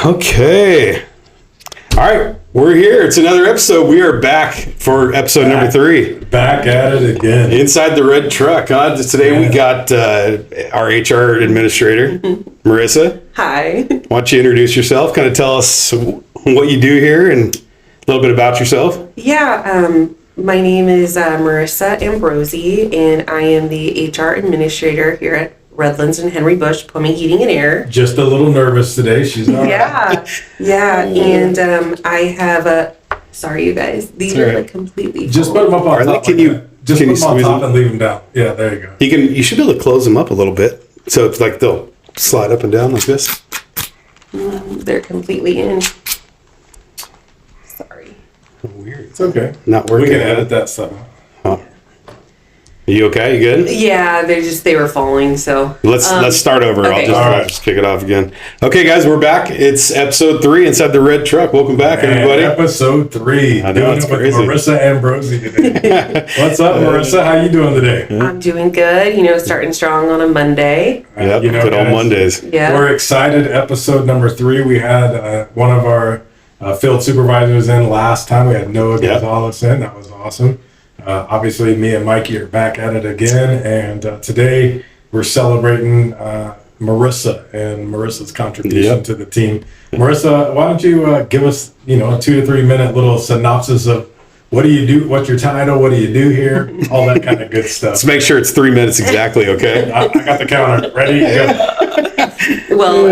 Okay. All right. We're here. It's another episode. We are back for episode number 3. Back at it again. Inside the red truck. Today we got our HR administrator, Marissa. Hi. Why don't you introduce yourself? Kind of tell us what you do here and a little bit about yourself. Yeah, my name is Marissa Ambrosi, and I am the HR administrator here at Redlands Henry Bush Plumbing, Heating, and Air. Just a little nervous today. She's all right. Yeah, and I have sorry, you guys. These are like completely Just put them up on top. Can you just put them on top and leave them down? Yeah, there you go. You should be able to close them up a little bit, so it's like they'll slide up and down like this. They're completely in. Sorry. Weird. It's okay. Not working. We can edit that stuff. Are you okay? You good? Yeah, they were falling. So Let's start over. Okay. I'll just kick it off again. Okay, guys, we're back. It's episode 3 inside the red truck. Welcome back, everybody. Episode 3. I know, it's crazy. With Marissa Ambrosi today. What's up, Marissa? How you doing today? I'm doing good. Starting strong on a Monday. Yep, good on Mondays. Yeah. We're excited. Episode number 3. We had one of our field supervisors in last time. We had Noah Gonzalez in. That was awesome. Obviously, me and Mikey are back at it again, and today we're celebrating Marissa and Marissa's contribution to the team. Marissa, why don't you give us, a 2 to 3 minute little synopsis of what do you do, what's your title, what do you do here, all that kind of good stuff. Let's make sure it's 3 minutes exactly, okay? I got the counter ready. Go. Well,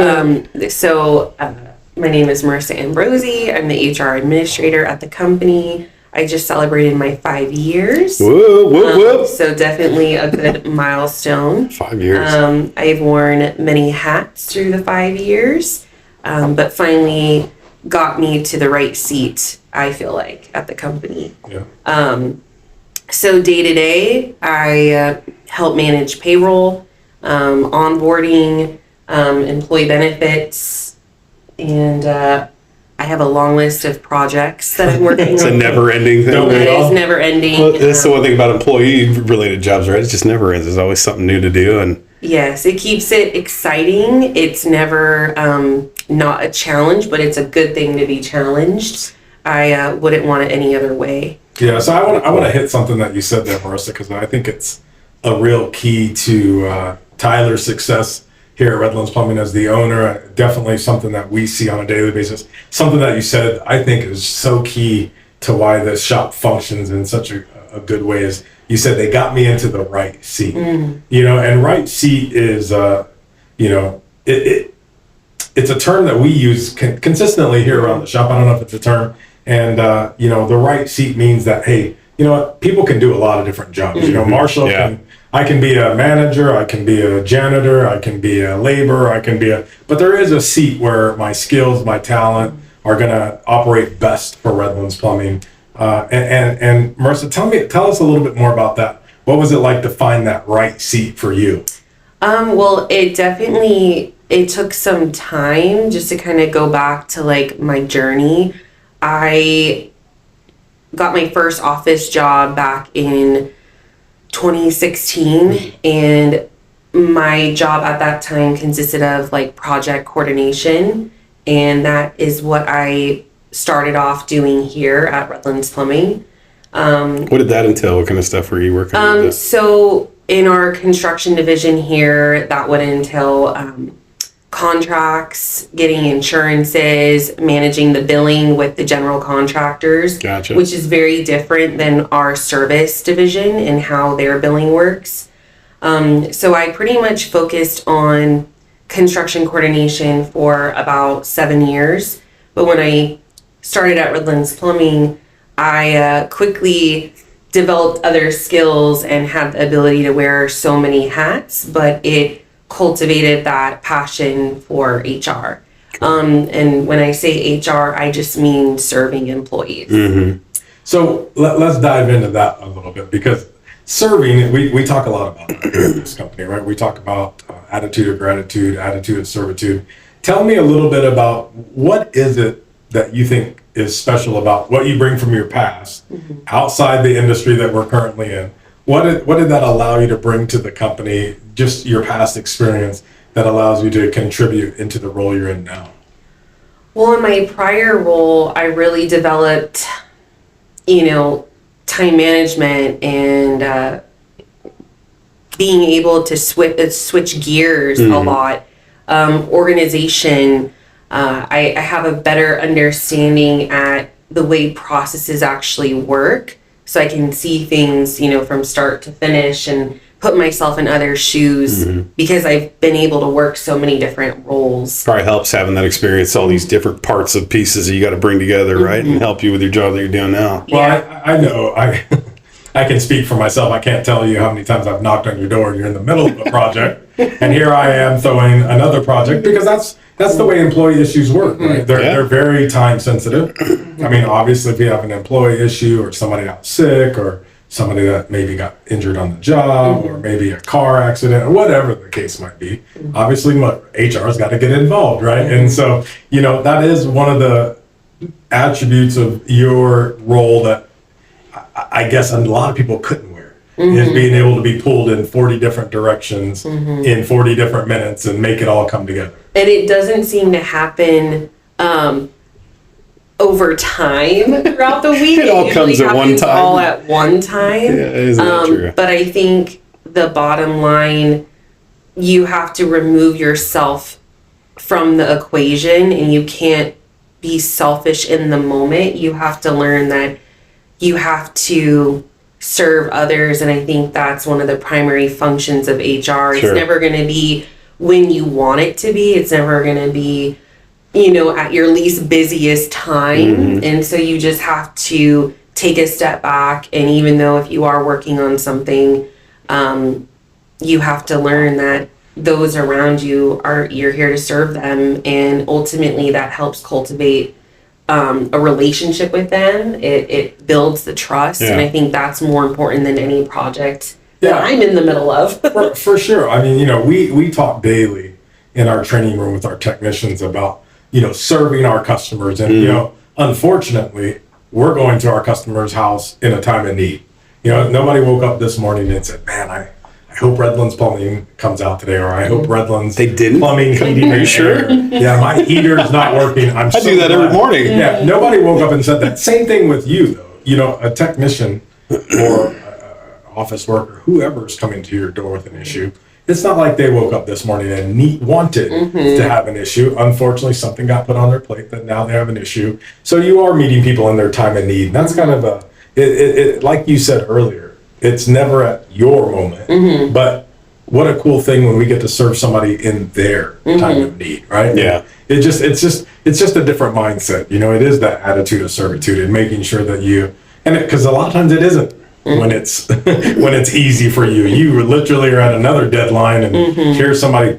my name is Marissa Ambrosi. I'm the HR administrator at the company. I just celebrated my 5 years. Whoa, whoop, whoop. So definitely a good milestone. 5 years. I've worn many hats through the 5 years, but finally got me to the right seat, I feel like, at the company. Yeah. So day to day, I help manage payroll, onboarding, employee benefits, and I have a long list of projects that I'm working on. It's a never-ending thing. It is never-ending. Well, that's the one thing about employee-related jobs, right? It just never ends. There's always something new to do, and yes, it keeps it exciting. It's never not a challenge, but it's a good thing to be challenged. I wouldn't want it any other way. Yeah, so I want to hit something that you said there, Marissa, because I think it's a real key to Tyler's success here at Redlands Plumbing as the owner. Definitely something that we see on a daily basis. Something that you said I think is so key to why this shop functions in such a good way is you said they got me into the right seat. And right seat is it's a term that we use consistently here around the shop. I don't know if it's a term. And the right seat means that, hey, you know what, people can do a lot of different jobs. Marshall I can be a manager, I can be a janitor, I can be a laborer, but there is a seat where my skills, my talent are going to operate best for Redlands Plumbing. And Marissa, tell us a little bit more about that. What was it like to find that right seat for you? Well, it took some time just to kind of go back to like my journey. I got my first office job back in 2016, and my job at that time consisted of like project coordination, and that is what I started off doing here at Redlands Plumbing. what did that entail? What kind of stuff were you working on? So in our construction division here, that would entail contracts, getting insurances, managing the billing with the general contractors, Gotcha. which is very different than our service division and how their billing works. So I pretty much focused on construction coordination for about 7 years. But when I started at Redlands Plumbing, I quickly developed other skills and had the ability to wear so many hats, but it cultivated that passion for HR. And when I say HR, I just mean serving employees. Mm-hmm. So let's dive into that a little bit, because serving, we talk a lot about that here in this company, right? We talk about attitude of gratitude, attitude of servitude. Tell me a little bit about what is it that you think is special about what you bring from your past outside the industry that we're currently in. What did that allow you to bring to the company, just your past experience that allows you to contribute into the role you're in now? Well, in my prior role, I really developed, time management and being able to switch gears a lot. Organization. I have a better understanding at the way processes actually work, so I can see things, from start to finish and put myself in other shoes because I've been able to work so many different roles. Probably helps having that experience, all these different parts of pieces that you got to bring together, right? And help you with your job that you're doing now. Well, I know I can speak for myself. I can't tell you how many times I've knocked on your door and you're in the middle of a project, and here I am throwing another project, because that's the way employee issues work, right? They're very time sensitive. I mean, obviously, if you have an employee issue or somebody out sick or somebody that maybe got injured on the job or maybe a car accident or whatever the case might be, obviously HR's got to get involved, right? And so, that is one of the attributes of your role that I guess a lot of people couldn't wear, is being able to be pulled in 40 different directions in 40 different minutes and make it all come together. And it doesn't seem to happen over time throughout the week. It all comes at one time. All at one time. Yeah, isn't that true? But I think the bottom line, you have to remove yourself from the equation, and you can't be selfish in the moment. You have to learn that you have to serve others, and I think that's one of the primary functions of HR. It's never going to be when you want it to be. It's never going to be, at your least busiest time. And so you just have to take a step back, and even though if you are working on something, you have to learn that those around you you're here to serve them, and ultimately that helps cultivate a relationship with them. It builds the trust, and I think that's more important than any project that I'm in the middle of. for sure. I mean, we talk daily in our training room with our technicians about, serving our customers, and unfortunately, we're going to our customer's house in a time of need. Nobody woke up this morning and said, "Man, I hope Redlands Plumbing comes out today," or "I hope Redlands Plumbing heating." Are you sure? Yeah, my heater's not working. I do that every morning. Yeah, nobody woke up and said that. Same thing with you, though. A technician or office worker, whoever's coming to your door with an issue, it's not like they woke up this morning and wanted to have an issue. Unfortunately, something got put on their plate that now they have an issue. So you are meeting people in their time of need. And that's kind of like you said earlier, it's never at your moment, but what a cool thing when we get to serve somebody in their time of need, right? Yeah. It's just a different mindset. It is that attitude of servitude and making sure that because a lot of times it isn't when it's easy for you. You literally are at another deadline, and here's somebody,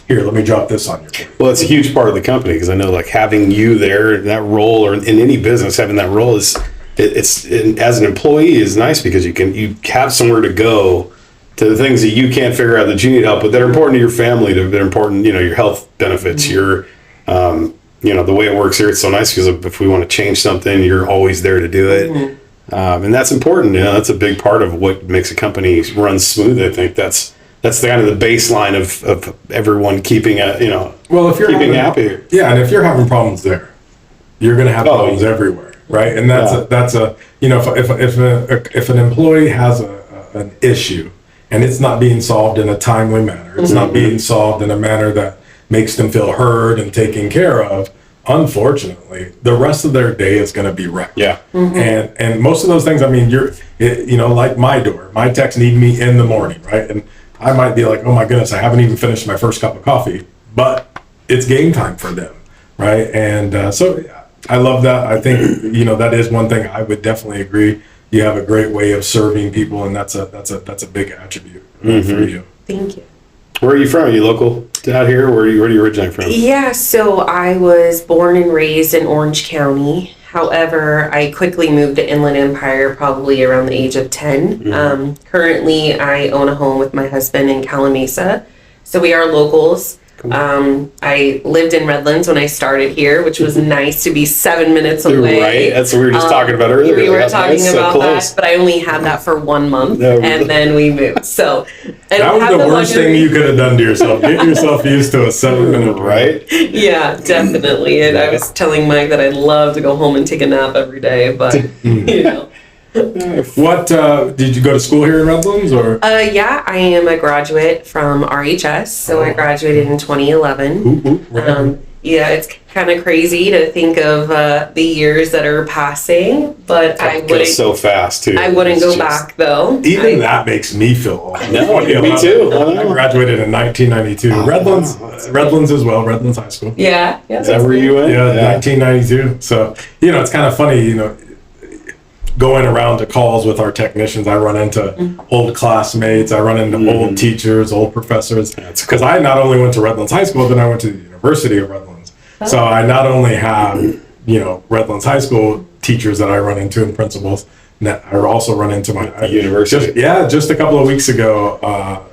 here, let me drop this on your plate. Well, it's a huge part of the company, because I know, like, having you there in that role, or in any business, having that role as an employee is nice, because you have somewhere to go to the things that you can't figure out that you need help with, that are important to your family, that are important, your health benefits, your, the way it works here. It's so nice, because if we want to change something, you're always there to do it. And that's important. That's a big part of what makes a company run smooth. I think that's the kind of the baseline of everyone keeping keeping happy. Yeah, and if you're having problems there, you're going to have problems everywhere, right? And that's if an employee has an issue and it's not being solved in a timely manner, it's not being solved in a manner that makes them feel heard and taken care of, unfortunately, the rest of their day is going to be wrecked. Yeah. And most of those things, I mean, like my door, my techs need me in the morning, right? And I might be like, oh my goodness, I haven't even finished my first cup of coffee, but it's game time for them, right? And so I love that. I think, that is one thing I would definitely agree. You have a great way of serving people, and that's a big attribute for you. Thank you. Where are you from? Are you local out here? Where are you originally from? Yeah, so I was born and raised in Orange County. However, I quickly moved to Inland Empire probably around the age of 10. Currently, I own a home with my husband in Calamasa. So we are locals. Cool. I lived in Redlands when I started here, which was nice to be 7 minutes away. Right, that's what we were just talking about earlier. We were talking about that, but I only had that for 1 month, and then we moved. So I That don't was have the worst thing luxury. you could have done to yourself. Get yourself used to a 7-minute Right? Yeah, definitely. And I was telling Mike that I'd love to go home and take a nap every day, but you know. What did you go to school here in Redlands or? Yeah, I am a graduate from RHS, so I graduated in 2011. Right. Yeah, it's kind of crazy to think of the years that are passing, but I It goes wouldn't. so fast too. I wouldn't It's go just- back though. Even that makes me feel old. No, me too. I graduated in 1992. Redlands as well, Redlands High School. Yeah, yeah. Is that where you went? Yeah, 1992. So, it's kind of funny, going around to calls with our technicians, I run into old classmates, I run into old teachers, old professors. Because I not only went to Redlands High School, then I went to the University of Redlands. So I not only have, Redlands High School teachers that I run into and principals, I also run into my university. Just a couple of weeks ago,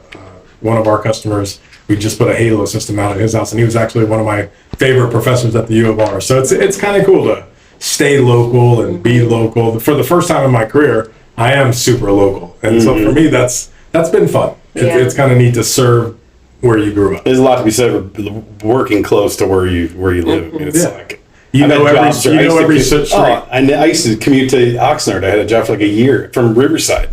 one of our customers, we just put a Halo system out at his house, and he was actually one of my favorite professors at the U of R. So it's kind of cool to stay local and be local. For the first time in my career, I am super local, and so for me, that's been fun. It's kind of neat to serve where you grew up. There's a lot to be said for working close to where you live. I mean, it's like You I've know had every jobs where I used to every commute- street. I used to commute to Oxnard. I had a job for like a year from Riverside.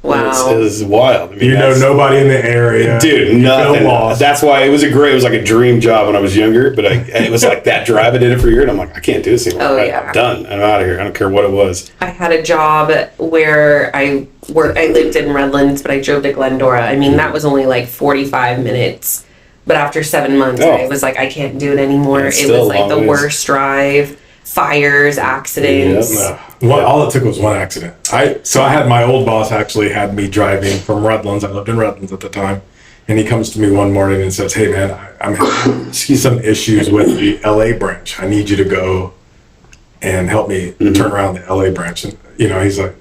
Wow. It was wild. I mean, You know nobody in the area, dude, You nothing. feel lost. That's why it was like a dream job when I was younger. But it was like that drive. I did it for a year, and I'm like, I can't do this anymore. Oh, I'm yeah. done. I'm out of here. I don't care what it was. I had a job where I lived in Redlands, but I drove to Glendora. I mean, that was only like 45 minutes. But after 7 months, Oh. I was like, I can't do it anymore. Yeah, it's It still was a like long the ways. worst drive, fires, accidents. All it took was one accident. I had my old boss actually had me driving from Redlands. I lived in Redlands at the time, and he comes to me one morning and says, "Hey man, I'm having some issues with the LA branch. I need you to go and help me turn around the LA branch." And he's like,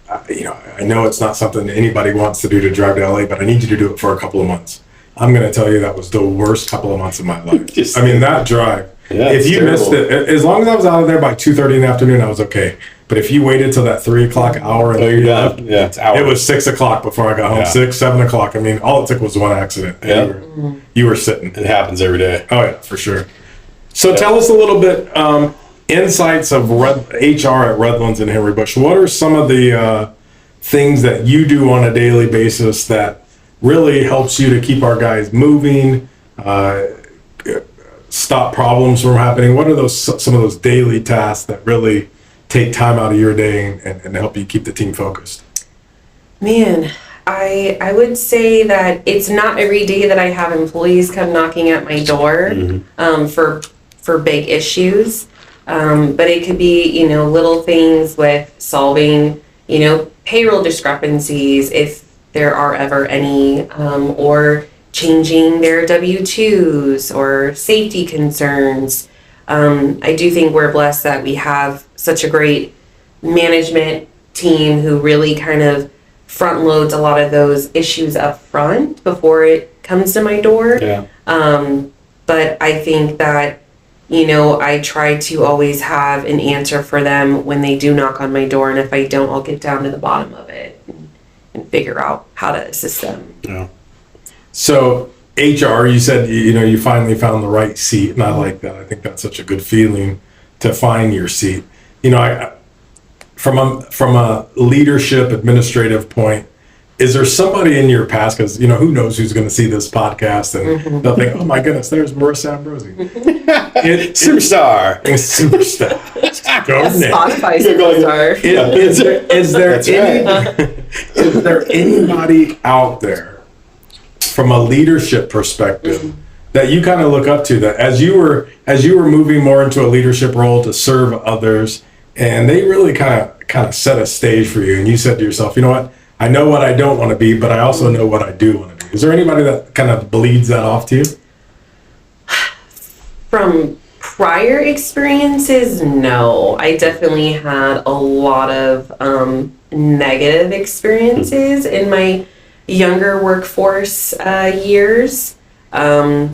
I know it's not something that anybody wants to do to drive to LA, but I need you to do it for a couple of months. I'm going to tell you that was the worst couple of months of my life. That drive. Yeah, if it's you terrible. missed it, as long as I was out of there by 2:30 in the afternoon, I was okay. But if you waited till that 3 o'clock hour, and Oh, you're done. Yeah, it's hours. it was 6 o'clock before I got home. Yeah. 6, 7 o'clock. I mean, all it took was one accident. And Yeah. you were sitting. It happens every day. Oh yeah, for sure. So tell us a little bit insights of HR at Redlands and Henry Bush. What are some of the things that you do on a daily basis that really helps you to keep our guys moving, stop problems from happening? What are some of those daily tasks that really take time out of your day and help you keep the team focused? Man, I would say that it's not every day that I have employees come knocking at my door for big issues. But it could be, little things with solving, payroll discrepancies if there are ever any, or changing their W-2s or safety concerns. I do think we're blessed that we have such a great management team who really kind of front loads a lot of those issues up front before it comes to my door. Yeah. But I think that, I try to always have an answer for them when they do knock on my door. And if I don't, I'll get down to the bottom of it and figure out how to assist them. Yeah. So HR, you said, you finally found the right seat, and I like that. I think that's such a good feeling to find your seat. From a leadership administrative point, is there somebody in your past, because who knows who's going to see this podcast and they'll think, oh my goodness, there's Marissa Ambrosi. Superstar. Superstar. Go Nick. Spotify superstar. Is there anybody out there from a leadership perspective that you kind of look up to, that as you were moving more into a leadership role to serve others, and they really kind of set a stage for you, and you said to yourself, you know what, I know what I don't want to be, but I also know what I do want to be. Is there anybody that kind of bleeds that off to you? From prior experiences, no. I definitely had a lot of negative experiences in my younger workforce years. I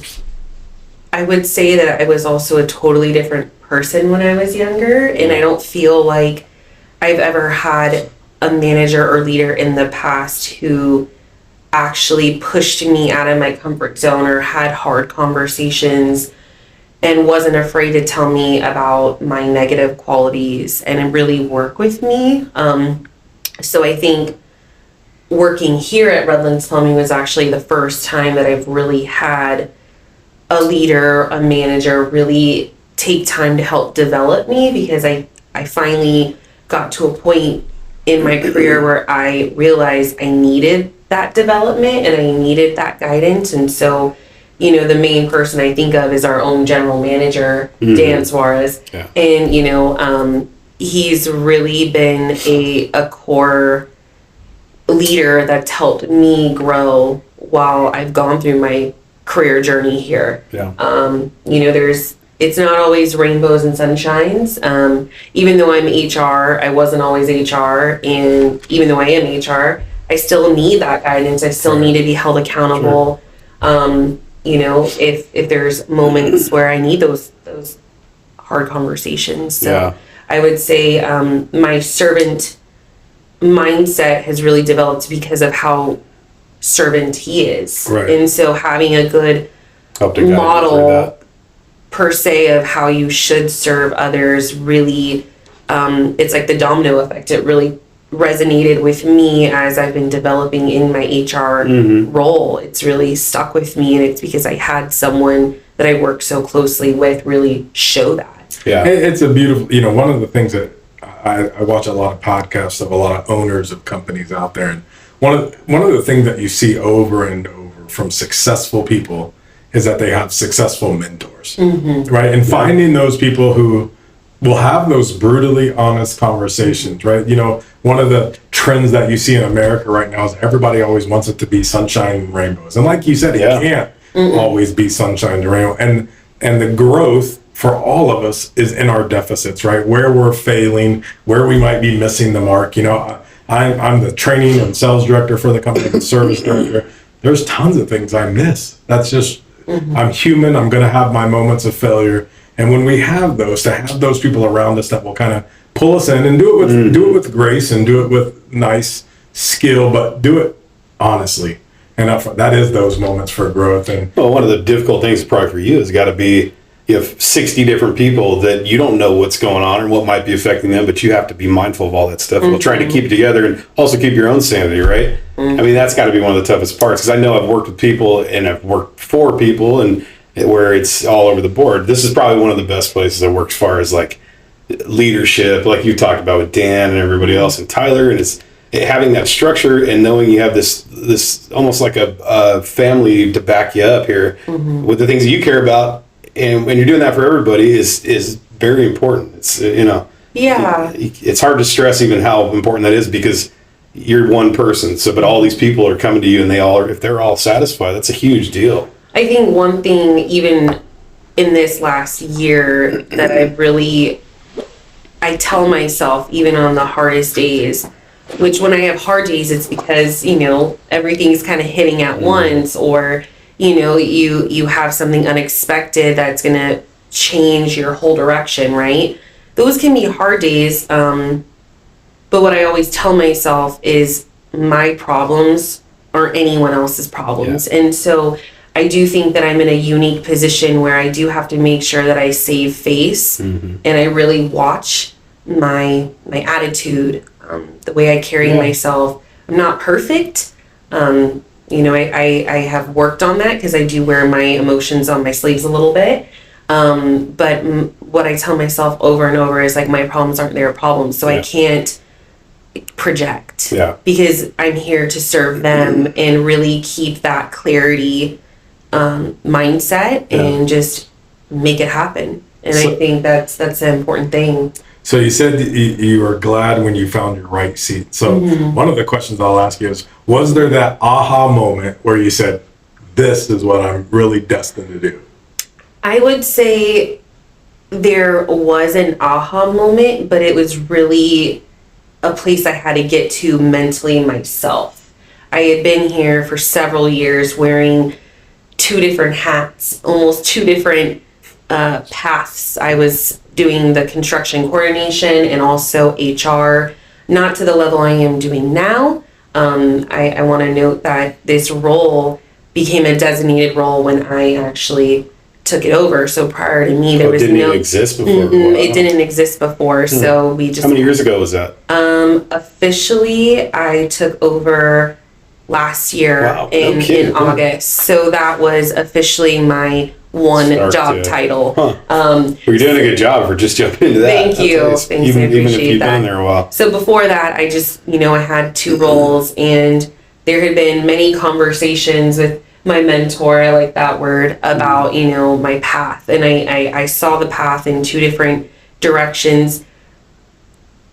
would say that I was also a totally different person when I was younger, and I don't feel like I've ever had a manager or leader in the past who actually pushed me out of my comfort zone or had hard conversations and wasn't afraid to tell me about my negative qualities and really work with me. So I think working here at Redlands Plumbing was actually the first time that I've really had a leader, a manager really take time to help develop me, because I finally got to a point in my career where I realized I needed that development and I needed that guidance. And so, you know, the main person I think of is our own general manager, Dan Suarez. Yeah. And, you know, he's really been a core leader that's helped me grow while I've gone through my career journey here. Yeah. You know, it's not always rainbows and sunshines. Even though I'm HR, I wasn't always HR. And even though I am HR, I still need that guidance. I still need to be held accountable. You know, if there's moments where I need those hard conversations. So I would say my servant mindset has really developed because of how servant he is. Right. And so having a good model per se of how you should serve others really, it's like the domino effect. It really resonated with me as I've been developing in my HR role. It's really stuck with me, and it's because I had someone that I worked so closely with really show that. Yeah, it's a beautiful, you know, one of the things that I watch a lot of podcasts of a lot of owners of companies out there, and one of the things that you see over and over from successful people is that they have successful mentors, right? And finding those people who will have those brutally honest conversations, right? You know, one of the trends that you see in America right now is everybody always wants it to be sunshine and rainbows. And like you said, it can't always be sunshine and rainbow. And the growth for all of us is in our deficits, right? Where we're failing, where we might be missing the mark. You know, I'm the training and sales director for the company, the service director. There's tons of things I miss. That's just, I'm human. I'm going to have my moments of failure. And when we have those, to have those people around us that will kind of pull us in and do it with grace and do it with nice skill, but do it honestly. And that is those moments for growth. And well, one of the difficult things probably for you has got to be, you have 60 different people that you don't know what's going on or what might be affecting them, but you have to be mindful of all that stuff. We'll try to keep it together and also keep your own sanity, right? I mean, that's got to be one of the toughest parts, because I know I've worked with people and I've worked for people and where it's all over the board. This is probably one of the best places I work as far as like leadership, like you talked about with Dan and everybody else and Tyler, and it's having that structure and knowing you have this almost like a family to back you up here with the things that you care about. And when you're doing that for everybody is very important. It's, you know, it's hard to stress even how important that is, because you're one person. So, but all these people are coming to you, and if they're all satisfied, that's a huge deal. I think one thing, even in this last year, that I tell myself, even on the hardest days, which when I have hard days, it's because, you know, everything's kind of hitting at once, or, you know, you have something unexpected that's going to change your whole direction, right? Those can be hard days. But what I always tell myself is my problems aren't anyone else's problems. And so I do think that I'm in a unique position where I do have to make sure that I save face and I really watch my attitude, the way I carry myself. I'm not perfect. You know, I have worked on that, because I do wear my emotions on my sleeves a little bit. But what I tell myself over and over is like, my problems aren't their problems. So I can't project because I'm here to serve them and really keep that clarity mindset and just make it happen. And I think that's an important thing. So you said you were glad when you found your right seat. So one of the questions I'll ask you is, was there that aha moment where you said, this is what I'm really destined to do? I would say there was an aha moment, but it was really a place I had to get to mentally myself. I had been here for several years wearing two different hats, almost two different paths. I was doing the construction coordination and also HR, not to the level I am doing now, I want to note that this role became a designated role when I actually took it over. So prior to me, there was didn't no even exist before. Wow. it didn't exist before. So we just How many years ago was that? Officially I took over last year Wow, no in kidding. August. So that was officially my one job title. Well, you're doing a good job for just jumping into that. Thank you. That's Thanks, even, I even if appreciate you've that. been there a while. So before that, I just, I had 2 roles, and there had been many conversations with my mentor, I like that word, about, my path. And I saw the path in 2 different directions.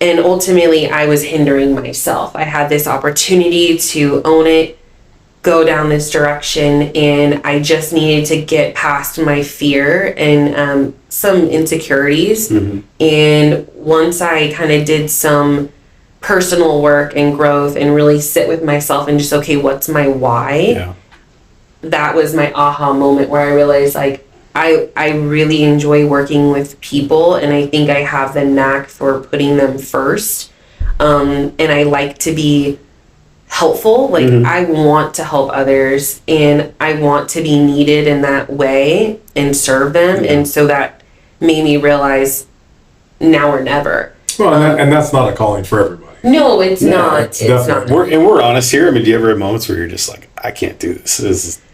And ultimately, I was hindering myself. I had this opportunity to own it, go down this direction, and I just needed to get past my fear and some insecurities. And once I kind of did some personal work and growth and really sit with myself and just, okay, what's my why? Yeah. That was my aha moment where I realized, like, I really enjoy working with people, and I think I have the knack for putting them first. And I like to be helpful. Like, I want to help others, and I want to be needed in that way and serve them. And so that made me realize now or never. Well, and that's not a calling for everybody. No, it's not. It's not. We're honest here. I mean, do you ever have moments where you're just like, I can't do this.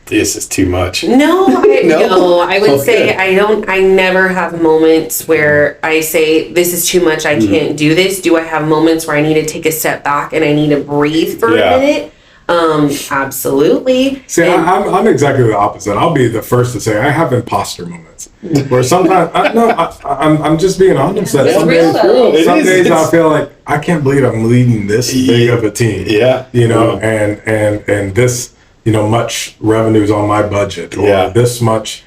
This is too much. No, no. I would say Okay. I never have moments where I say, this is too much, I can't do this. Do I have moments where I need to take a step back and I need to breathe for a minute? Absolutely. See, I'm exactly the opposite. I'll be the first to say I have imposter moments where sometimes I'm just being honest. That It's some real, days, though. some days I feel like I can't believe I'm leading this big of a team. Yeah. And this, much revenues on my budget, or this much.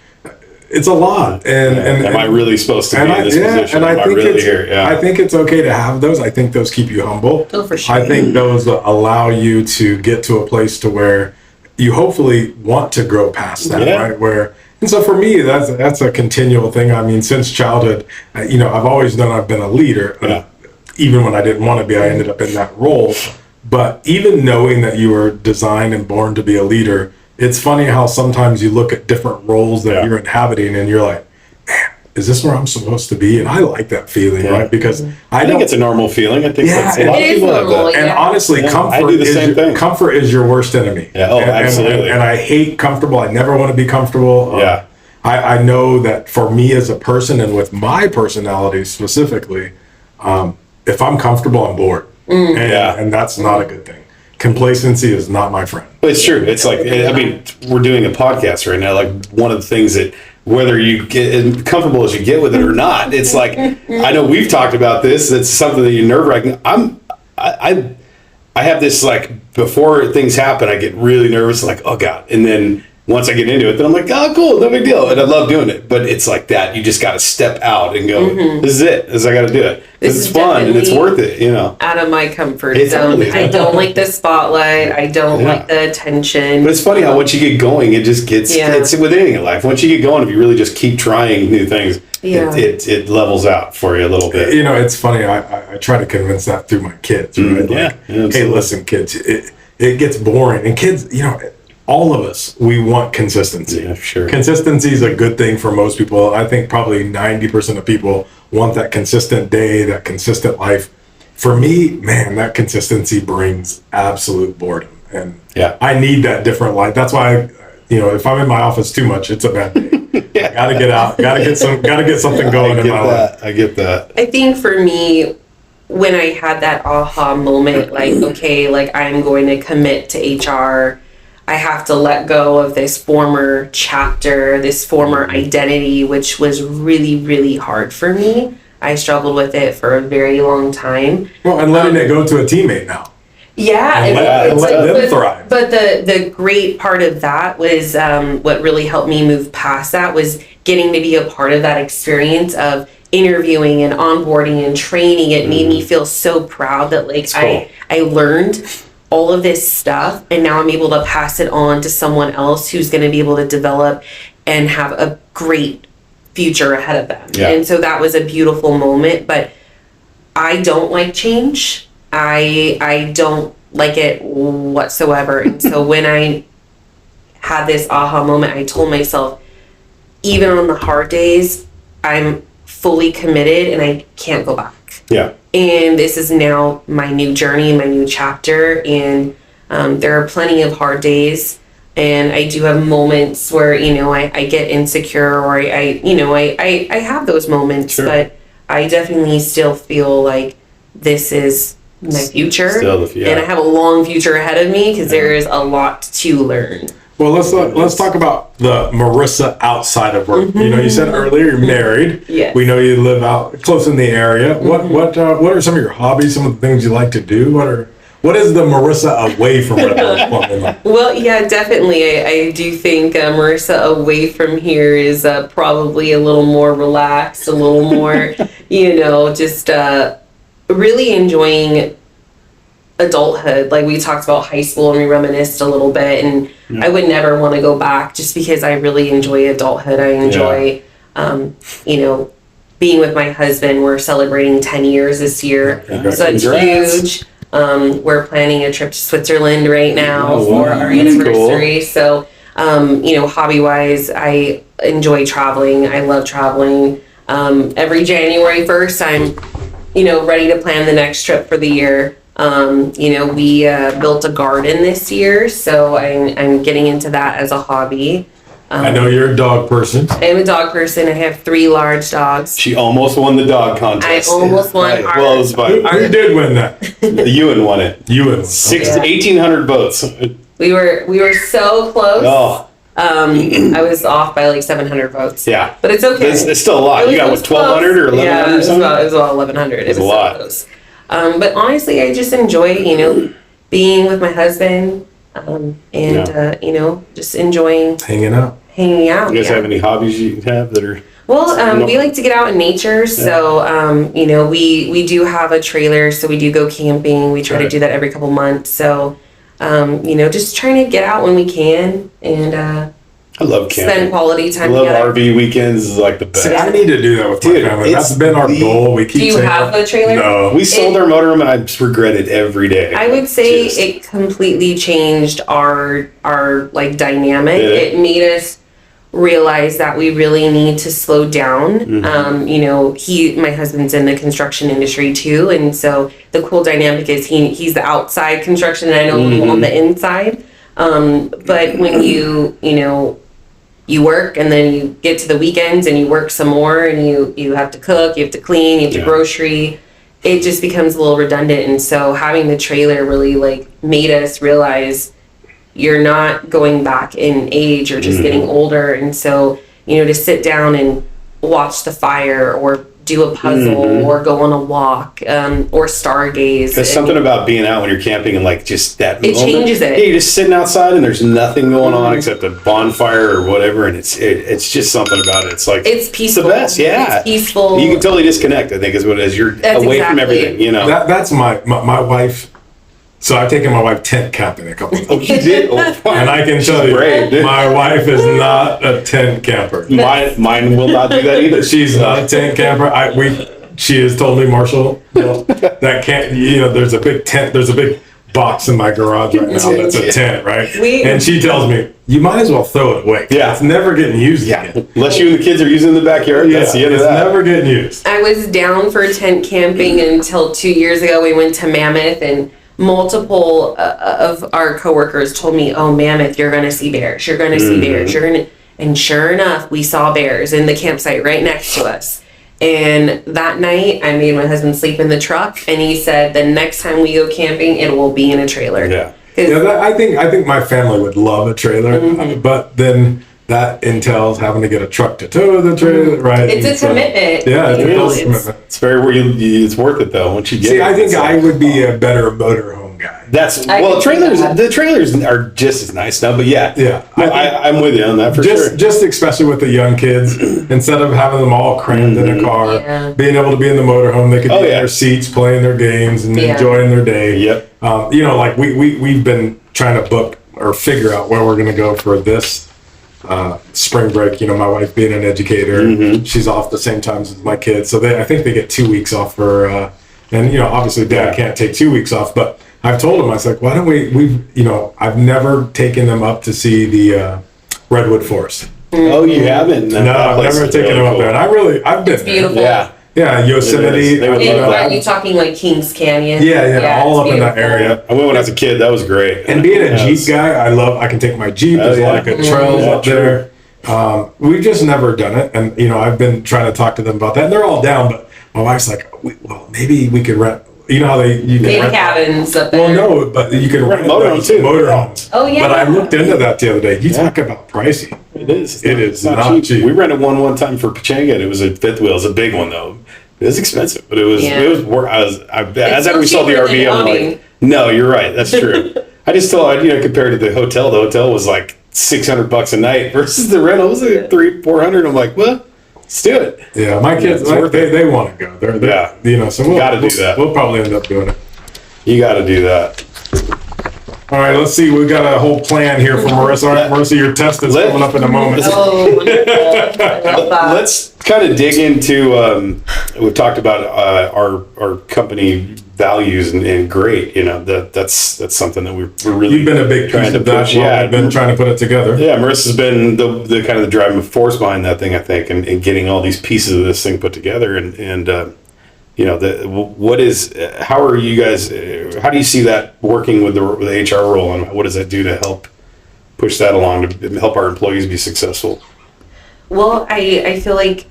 It's a lot. And am I really supposed to be in this position? And am I really it's, here? Yeah. I think it's okay to have those. I think those keep you humble. Oh, for sure. I think those allow you to get to a place to where you hopefully want to grow past that, right? And so for me, that's a continual thing. I mean, since childhood, I've always known I've been a leader. Even when I didn't want to be, I ended up in that role. But even knowing that you were designed and born to be a leader, it's funny how sometimes you look at different roles that you're inhabiting and you're like, man, is this where I'm supposed to be? And I like that feeling, right? Because I think it's a normal feeling. I think that's a lot of people have that. And honestly, comfort is your worst enemy. Yeah. Oh, absolutely. And I hate comfortable. I never want to be comfortable. Yeah. I know that for me as a person and with my personality specifically, if I'm comfortable, I'm bored. And that's not a good thing. Complacency is not my friend. But it's true. It's like, I mean, we're doing a podcast right now. Like, one of the things that, whether you get as comfortable as you get with it or not, it's like, I know we've talked about this. It's something that you nerve-wracking. I have this, like, before things happen, I get really nervous, like, oh God. And then once I get into it, then I'm like, oh, cool, no big deal. And I love doing it. But it's like that. You just got to step out and go, this is it. I got to do it. It's fun and it's worth it, Out of my comfort It's zone. totally I don't like the spotlight. I don't like the attention. But it's funny how once you get going, it just gets, it's with anything in life. Once you get going, if you really just keep trying new things, it levels out for you a little bit. It's funny. I try to convince that through my kids, right? Hey, listen, kids, it gets boring. And kids, all of us, we want consistency. Yeah, sure. Consistency is a good thing for most people. I think probably 90% of people want that consistent day, that consistent life. For me, man, that consistency brings absolute boredom. And I need that different life. That's why, if I'm in my office too much, it's a bad day. I gotta get out. Gotta get something going in my life. I get that. I think for me, when I had that aha moment, like, okay, like, I'm going to commit to HR, I have to let go of this former chapter, this former identity, which was really, really hard for me. I struggled with it for a very long time. Well, and letting it go to a teammate now. Yeah. And let them thrive. But the great part of that was what really helped me move past that was getting to be a part of that experience of interviewing and onboarding and training. It made me feel so proud that, like, I learned all of this stuff, and now I'm able to pass it on to someone else who's going to be able to develop and have a great future ahead of them. And so that was a beautiful moment. But I don't like change. I don't like it whatsoever. And so when I had this aha moment, I told myself, even on the hard days, I'm fully committed and I can't go back. Yeah. And this is now my new journey, my new chapter. And there are plenty of hard days. And I do have moments where, I get insecure, or I have those moments, Sure. but I definitely still feel like this is my future. And I have a long future ahead of me because there is a lot to learn. Well, let's talk about the Marissa outside of work. You said earlier you're married. Yes. We know you live out close in the area. What are some of your hobbies? Some of the things you like to do? What is the Marissa away from Redlands Plumbing like? Well, yeah, definitely. I do think Marissa away from here is probably a little more relaxed, a little more, just really enjoying adulthood. Like we talked about high school and we reminisced a little bit, and I would never want to go back just because I really enjoy adulthood. I enjoy, being with my husband. We're celebrating 10 years this year. So it's huge. We're planning a trip to Switzerland right now for our anniversary. Cool. So, hobby wise, I enjoy traveling. I love traveling. Every January 1st, I'm, ready to plan the next trip for the year. We built a garden this year, so I'm getting into that as a hobby. I know you're a dog person. I am a dog person. I have 3 large dogs. She almost won the dog contest. I almost won. Right. Well, it was Who did win that? Ewan won it. Ewan. 1,800 votes. We were so close. Oh. I was off by like 700 votes. Yeah. But it's okay. It's still a lot. You got, 1,200 or 1,100 or something? Yeah, it was about 1,100. It was a lot. So close. But honestly, I just enjoy, being with my husband, just enjoying hanging out. You guys have any hobbies you have that are? Well, we like to get out in nature. So, we do have a trailer, so we do go camping. We try to do that every couple months. So, just trying to get out when we can and I love camping. Spend quality time I love together. RV weekends is like the best. See, I need to do that with my family. That's been our goal. We keep Do you have a trailer? No. We sold our motorhome and I just regret it every day. I would say it completely changed our like dynamic. Yeah. It made us realize that we really need to slow down. Mm-hmm. My husband's in the construction industry too, and so the cool dynamic is he's the outside construction and I know I'm on the inside. But when you work and then you get to the weekends and you work some more and you have to cook, you have to clean, you have to grocery, it just becomes a little redundant. And so having the trailer really like made us realize you're not going back in age, you're just getting older. And so, to sit down and watch the fire or do a puzzle or go on a walk or stargaze. There's something about being out when you're camping and like just that it moment. Changes it. Yeah, you're just sitting outside and there's nothing going on except a bonfire or whatever, and it's just something about it. It's like it's peaceful. It's the best, yeah. It's peaceful. You can totally disconnect. I think is what it is. You're That's away from exactly. everything. That's my wife. So I've taken my wife tent camping a couple of times. You did, and I can tell you, my wife is not a tent camper. Mine will not do that either. She's not a tent camper. She has told me, Marshall, that can't. There's a big tent. There's a big box in my garage right now that's a tent, right? And she tells me, you might as well throw it away. Yeah, it's never getting used again. Unless you and the kids are using the backyard. Yeah, that's the end of that. It's never getting used. I was down for tent camping until 2 years ago. We went to Mammoth, and multiple of our coworkers told me, "Oh, Mammoth, you're going to see bears. You're going to see bears. You're going to." And sure enough, we saw bears in the campsite right next to us. And that night, I made my husband sleep in the truck, and he said, "The next time we go camping, it will be in a trailer." Yeah. I think my family would love a trailer, but then that entails having to get a truck to tow the trailer, right? It's a commitment. Yeah, it's a commitment. It's very it's worth it though once you get. See, it. I think I would be a better motorhome guy. The trailers are just as nice now, but yeah. No, I'm with you on that for sure. Just especially with the young kids, instead of having them all crammed in a car, being able to be in the motorhome, they could be in their seats playing their games and enjoying their day. Yep. Like we've been trying to book or figure out where we're going to go for this spring break. My wife being an educator, she's off the same times as my kids, so I think they get 2 weeks off for. And obviously, Dad can't take 2 weeks off, but I've told them, I was like, why don't I've never taken them up to see the Redwood Forest. Oh, you haven't? No, I've never taken them up there. And I've been beautiful. there. Yeah, Yosemite. Are you talking like Kings Canyon? Yeah, all up in that area. I went when I was a kid. That was great. And being a Jeep guy, I can take my Jeep. There's a lot of good trails up there. We've just never done it. And, I've been trying to talk to them about that. And they're all down, but my wife's like, well, maybe we could rent. You know how you can rent cabins up there. Well, no, but you can rent motorhomes too. Motorhomes. Oh, yeah. But I looked into that the other day. You talk about pricey. It is. It's not cheap. We rented one time for Pechanga. It was a fifth wheel. It was a big one though. It was expensive, but it was. As after we sold the RV, I'm like, no, you're right. That's true. I just thought, compared to the hotel was like $600 a night versus the rental was like $300-400. I'm like, well, let's do it. Yeah, my kids, they want to go. They're so we'll gotta do that. We'll probably end up doing it. You got to do that. All right, let's see. We've got a whole plan here for Marissa. All right, Marissa, your test is coming up in a moment. Oh, wonderful. I love that. Let's kind of dig into. We've talked about our company values and great. That's something that we're really. You've been a big piece of that. I've been trying to put it together. Yeah, Marissa's been the kind of the driving force behind that thing, I think, and getting all these pieces of this thing put together and. How are you guys, how do you see that working with the HR role, and what does that do to help push that along to help our employees be successful? Well, I feel like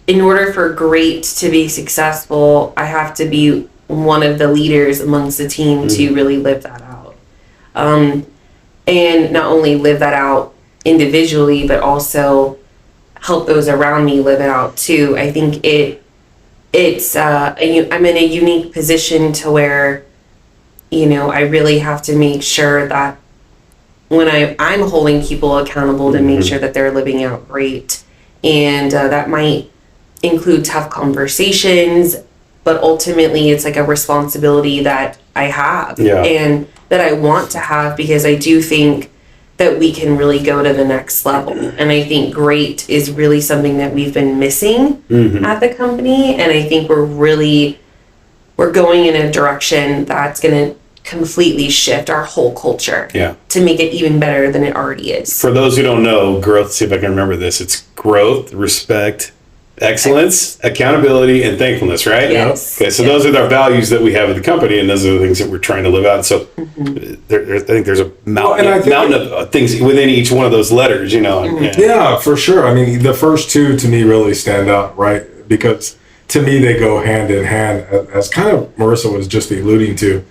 in order for great to be successful, I have to be one of the leaders amongst the team to really live that out. And not only live that out individually, but also help those around me live it out too. I think I'm in a unique position to where, I really have to make sure that when I'm holding people accountable to make sure that they're living out great. And that might include tough conversations, but ultimately it's like a responsibility that I have and that I want to have, because I do think that we can really go to the next level. And I think great is really something that we've been missing at the company. And I think we're going in a direction that's going to completely shift our whole culture to make it even better than it already is. For those who don't know, growth, see if I can remember this, it's growth, respect, excellence, accountability, and thankfulness, right? Yes. Okay, so those are our values that we have at the company, and those are the things that we're trying to live out. So I think there's a mountain of things within each one of those letters, Yeah, for sure. I mean, the first two to me really stand out, right? Because to me, they go hand in hand, as kind of Marissa was just alluding to.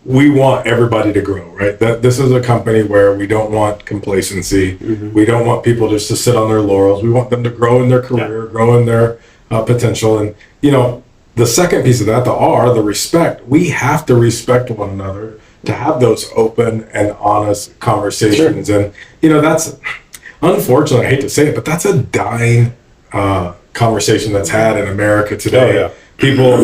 We want everybody to grow, right? This is a company where we don't want complacency. We don't want people just to sit on their laurels. We want them to grow in their career, grow in their potential. And, the second piece of that, the respect, we have to respect one another to have those open and honest conversations. Sure. And, that's, unfortunately, I hate to say it, but that's a dying conversation that's had in America today. Oh, yeah. People,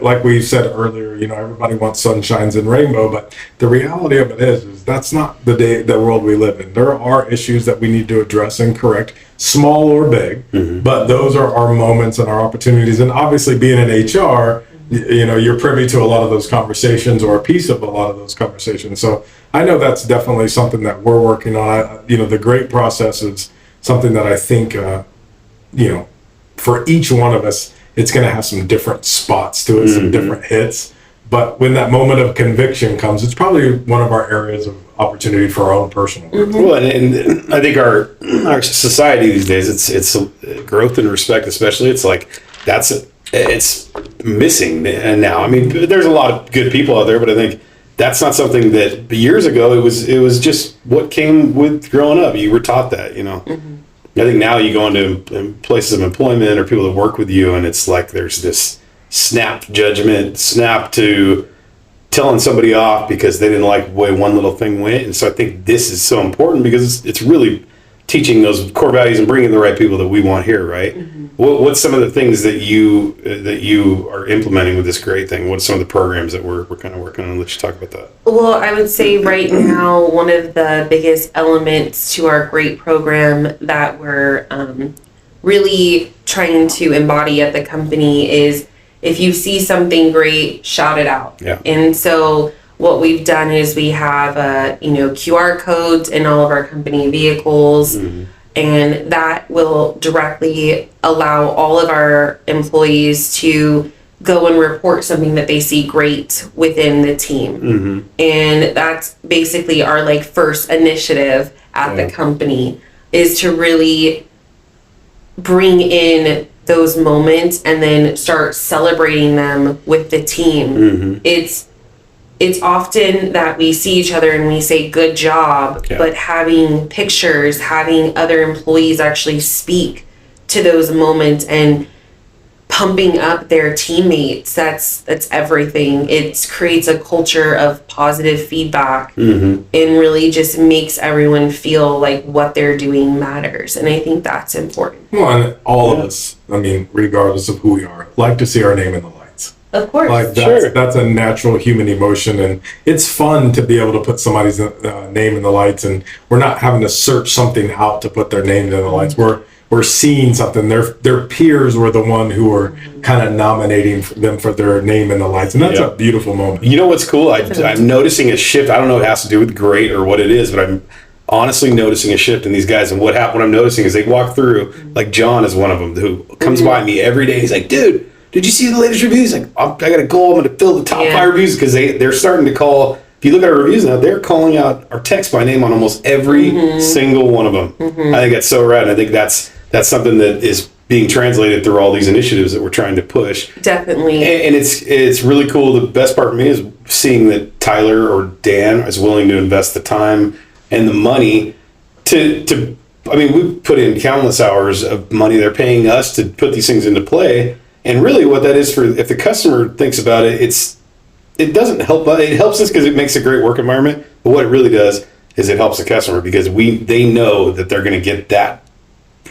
like we said earlier, everybody wants sunshines and rainbow, but the reality of it is that's not the world we live in. There are issues that we need to address and correct, small or big, but those are our moments and our opportunities. And obviously being in HR, you're privy to a lot of those conversations or a piece of a lot of those conversations. So I know that's definitely something that we're working on. The great process is something that I think, for each one of us, it's going to have some different spots to it, some different hits. But when that moment of conviction comes, it's probably one of our areas of opportunity for our own personal growth. Well, and I think our society these days, it's growth and respect, especially. It's like it's missing now. I mean, there's a lot of good people out there, but I think that's not something that years ago it was just what came with growing up. You were taught that, I think now you go into places of employment or people that work with you, and it's like there's this snap to telling somebody off because they didn't like the way one little thing went. And so I think this is so important because it's really teaching those core values and bringing the right people that we want here, right? What's some of the things that you are implementing with this great thing? What's some of the programs that we're kind of working on? Let's talk about that. Well, I would say right now, one of the biggest elements to our great program that we're really trying to embody at the company is if you see something great, shout it out. Yeah. And so what we've done is we have QR codes in all of our company vehicles, and that will directly allow all of our employees to go and report something that they see great within the team. And that's basically our like first initiative at the company, is to really bring in those moments and then start celebrating them with the team. It's often that we see each other and we say good job, but having pictures, having other employees actually speak to those moments and pumping up their teammates, that's everything. It creates a culture of positive feedback and really just makes everyone feel like what they're doing matters. And I think that's important. Well, and all of us, I mean, regardless of who we are, like to see our name in the lights. Of course. Like that's a natural human emotion, and it's fun to be able to put somebody's name in the lights, and we're not having to search something out to put their name in the lights. We're seeing something. Their peers were the one who were kind of nominating them for their name in the lights, and that's a beautiful moment. You know what's cool? I'm noticing a shift. I don't know if it has to do with great or what it is, but I'm honestly noticing a shift in these guys. And what I'm noticing is they walk through, like John is one of them who comes by me every day. He's like, dude, did you see the latest reviews? Like, I got a goal. I'm going to fill the top 5 reviews, because they're starting to call. If you look at our reviews now, they're calling out our text by name on almost every single one of them. I think that's so rad. And I think that's something that is being translated through all these initiatives that we're trying to push. Definitely. And it's really cool. The best part for me is seeing that Tyler or Dan is willing to invest the time and the money to I mean, we put in countless hours of money they're paying us to put these things into play. And really what that is, for if the customer thinks about it, it doesn't help. It helps us because it makes a great work environment. But what it really does is it helps the customer, because they know that they're going to get that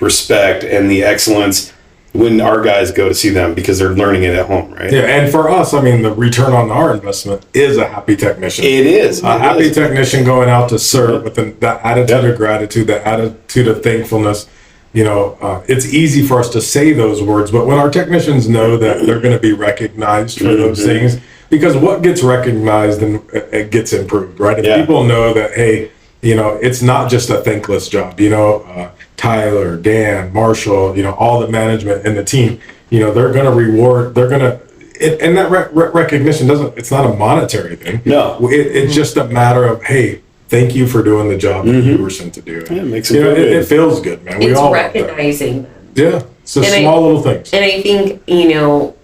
respect and the excellence when our guys go to see them, because they're learning it at home, right? Yeah, and for us, I mean, the return on our investment is a happy technician. It is. A happy technician going out to serve with that attitude of gratitude, that attitude of thankfulness. You know, it's easy for us to say those words, but when our technicians know that they're going to be recognized for those things, because what gets recognized and it gets improved, right? If people know that, hey, you know, it's not just a thankless job, you know, Tyler, Dan, Marshall, you know, all the management and the team, you know, they're going to reward, and that recognition it's not a monetary thing. No. It's just a matter of, hey, thank you for doing the job that you were sent to do. Yeah, it makes it feel good. It feels good, man. We It's all recognizing them. Yeah, it's the small little things. And I think, you know,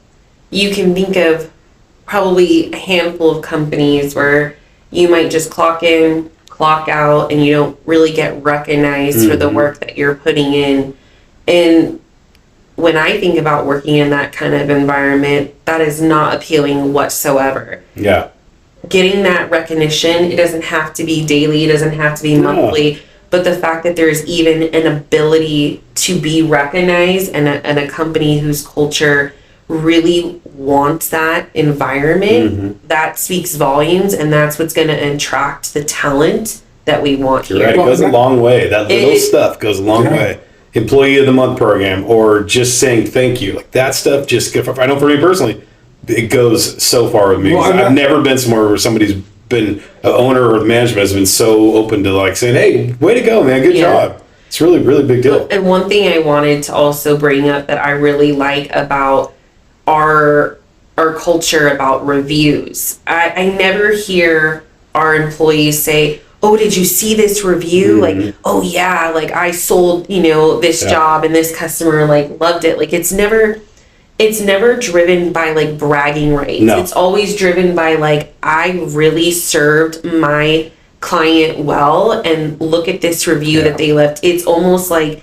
you can think of probably a handful of companies where you might just clock in, clock out, and you don't really get recognized for the work that you're putting in. And when I think about working in that kind of environment, that is not appealing whatsoever. Yeah. Getting that recognition, it doesn't have to be daily, it doesn't have to be monthly, but the fact that there's even an ability to be recognized, and a company whose culture really wants that environment, that speaks volumes, and that's what's going to attract the talent that we want You're here. right. It goes a long way. That little stuff goes a long way. Employee of the Month program, or just saying thank you. Like that stuff, I know for me personally, it goes so far with me. Well, I've never been somewhere where somebody's been, an owner or the management has been so open to like saying, hey, way to go, man. Good job. It's really, really big deal. And one thing I wanted to also bring up that I really like about our culture about reviews. I never hear our employees say, oh, did you see this review? Like, oh yeah, like I sold, you know, this job and this customer like loved it. Like it's never driven by like bragging rights. No. It's always driven by like, I really served my client well, and look at this review that they left. It's almost like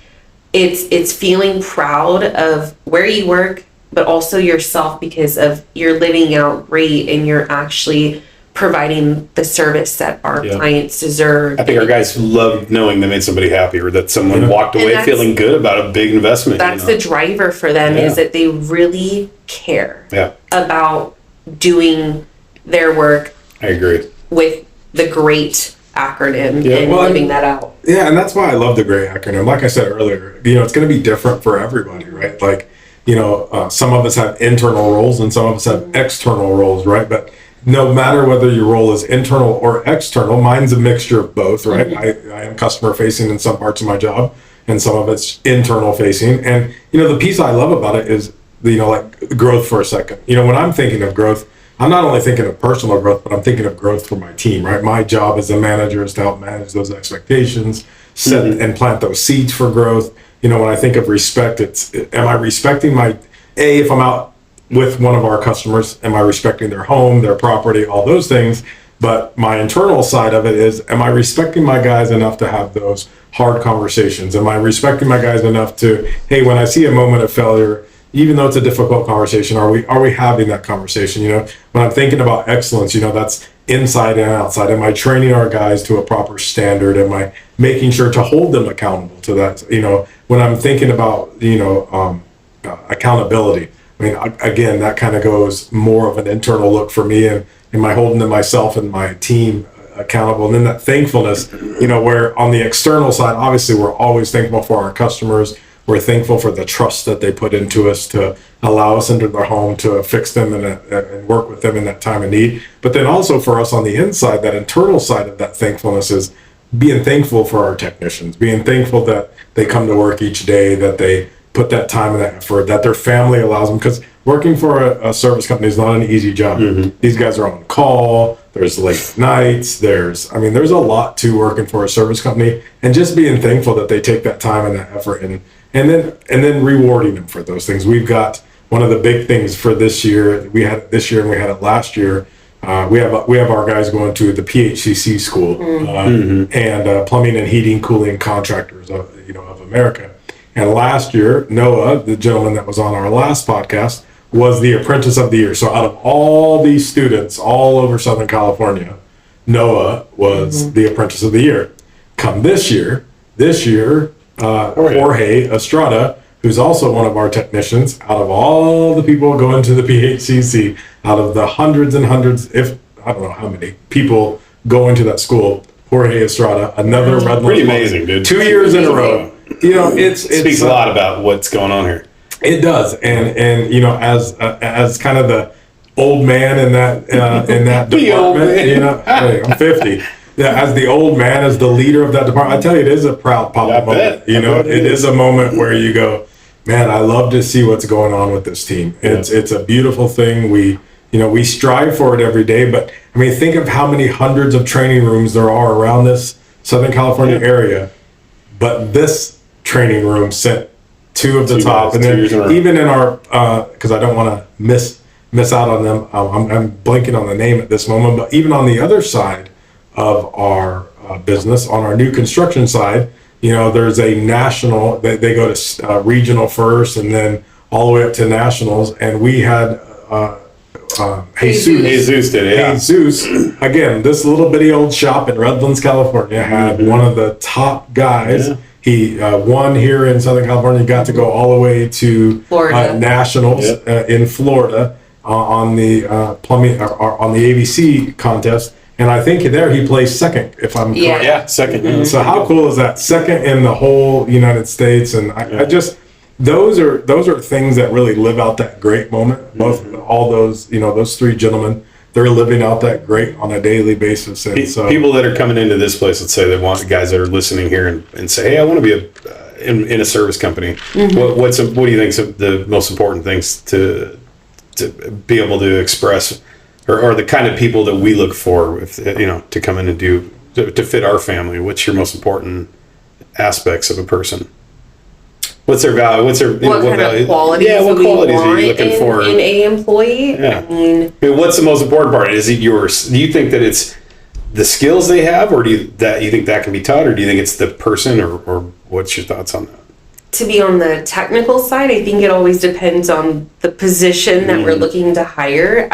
it's feeling proud of where you work, but also yourself, because of you're living out great and you're actually providing the service that our clients deserve. I think our guys love knowing they made somebody happy, or that someone walked away feeling good about a big investment. That's the driver for them, is that they really care about doing their work. I agree. With the GREAT acronym and living that out. Yeah, and that's why I love the GREAT acronym. Like I said earlier, you know, it's going to be different for everybody, right? Like, you know, some of us have internal roles and some of us have external roles, right? But no matter whether your role is internal or external, mine's a mixture of both, right? I am customer facing in some parts of my job, and some of it's internal facing. And, the piece I love about it is, like growth for a second. When I'm thinking of growth, I'm not only thinking of personal growth, but I'm thinking of growth for my team, right? My job as a manager is to help manage those expectations, set and plant those seeds for growth. When I think of respect, am I respecting if I'm out with one of our customers, am I respecting their home, their property, all those things? But my internal side of it is, am I respecting my guys enough to have those hard conversations? Am I respecting my guys enough to, hey, when I see a moment of failure, even though it's a difficult conversation, are we having that conversation? When I'm thinking about excellence, that's inside and outside. Am I training our guys to a proper standard? Am I making sure to hold them accountable to that? When I'm thinking about, accountability, I mean, again, that kind of goes more of an internal look for me, and am I holding myself and my team accountable? And then that thankfulness, where on the external side, obviously we're always thankful for our customers. We're thankful for the trust that they put into us to allow us into their home, to fix them and work with them in that time of need. But then also for us on the inside, that internal side of that thankfulness is being thankful for our technicians, being thankful that they come to work each day, that they put that time and that effort, that their family allows them, because working for a service company is not an easy job. These guys are on call, there's late nights, there's a lot to working for a service company, and just being thankful that they take that time and that effort, and then rewarding them for those things. We've got one of the big things for this year, we had it this year and we had it last year. We have our guys going to the PHCC school, and Plumbing and Heating Cooling Contractors of America. And last year, Noah, the gentleman that was on our last podcast, was the apprentice of the year. So out of all these students all over Southern California, Noah was the apprentice of the year. Come this year, Jorge Estrada, who's also one of our technicians, out of all the people going to the PHCC, out of the hundreds and hundreds, if I don't know how many people going to that school, Jorge Estrada, another Redlands. Pretty amazing, dude. 2 years in a row. It speaks a lot about what's going on here. It does, and as kind of the old man in that department, hey, I'm 50. Yeah, as the old man, as the leader of that department, I tell you, it is a proud papa moment. It is a moment where you go, man, I love to see what's going on with this team. It's a beautiful thing. We strive for it every day, but I mean, think of how many hundreds of training rooms there are around this Southern California area, but this training room sent two of the top, and then even in our, because I don't want to miss out on them. I'm blanking on the name at this moment, but even on the other side of our business, on our new construction side, there's a national. They go to regional first, and then all the way up to nationals. And we had Jesus did it. Yeah. Jesus, again, this little bitty old shop in Redlands, California, had one of the top guys. Yeah. He won here in Southern California, got to go all the way to Florida. Nationals in Florida on the plumbing or on the ABC contest. And I think there he placed second, if I'm correct. Yeah, second. Mm-hmm. So how cool is that? Second in the whole United States. And I just, those are things that really live out that great moment. Both, all those, those three gentlemen, they're living out that great on a daily basis. And so people that are coming into this place, let's say they want guys that are listening here and say, hey, I want to be in a service company. Mm-hmm. What do you think are the most important things to be able to express, or the kind of people that we look for, if to come in and do to fit our family? What's your most important aspects of a person? What's their value? What's their what kind of qualities? Yeah, what qualities are you looking for in a employee? Yeah. I mean, what's the most important part? Is it yours? Do you think that it's the skills they have, or do you think that can be taught, or do you think it's the person, or what's your thoughts on that? To be on the technical side, I think it always depends on the position that we're looking to hire.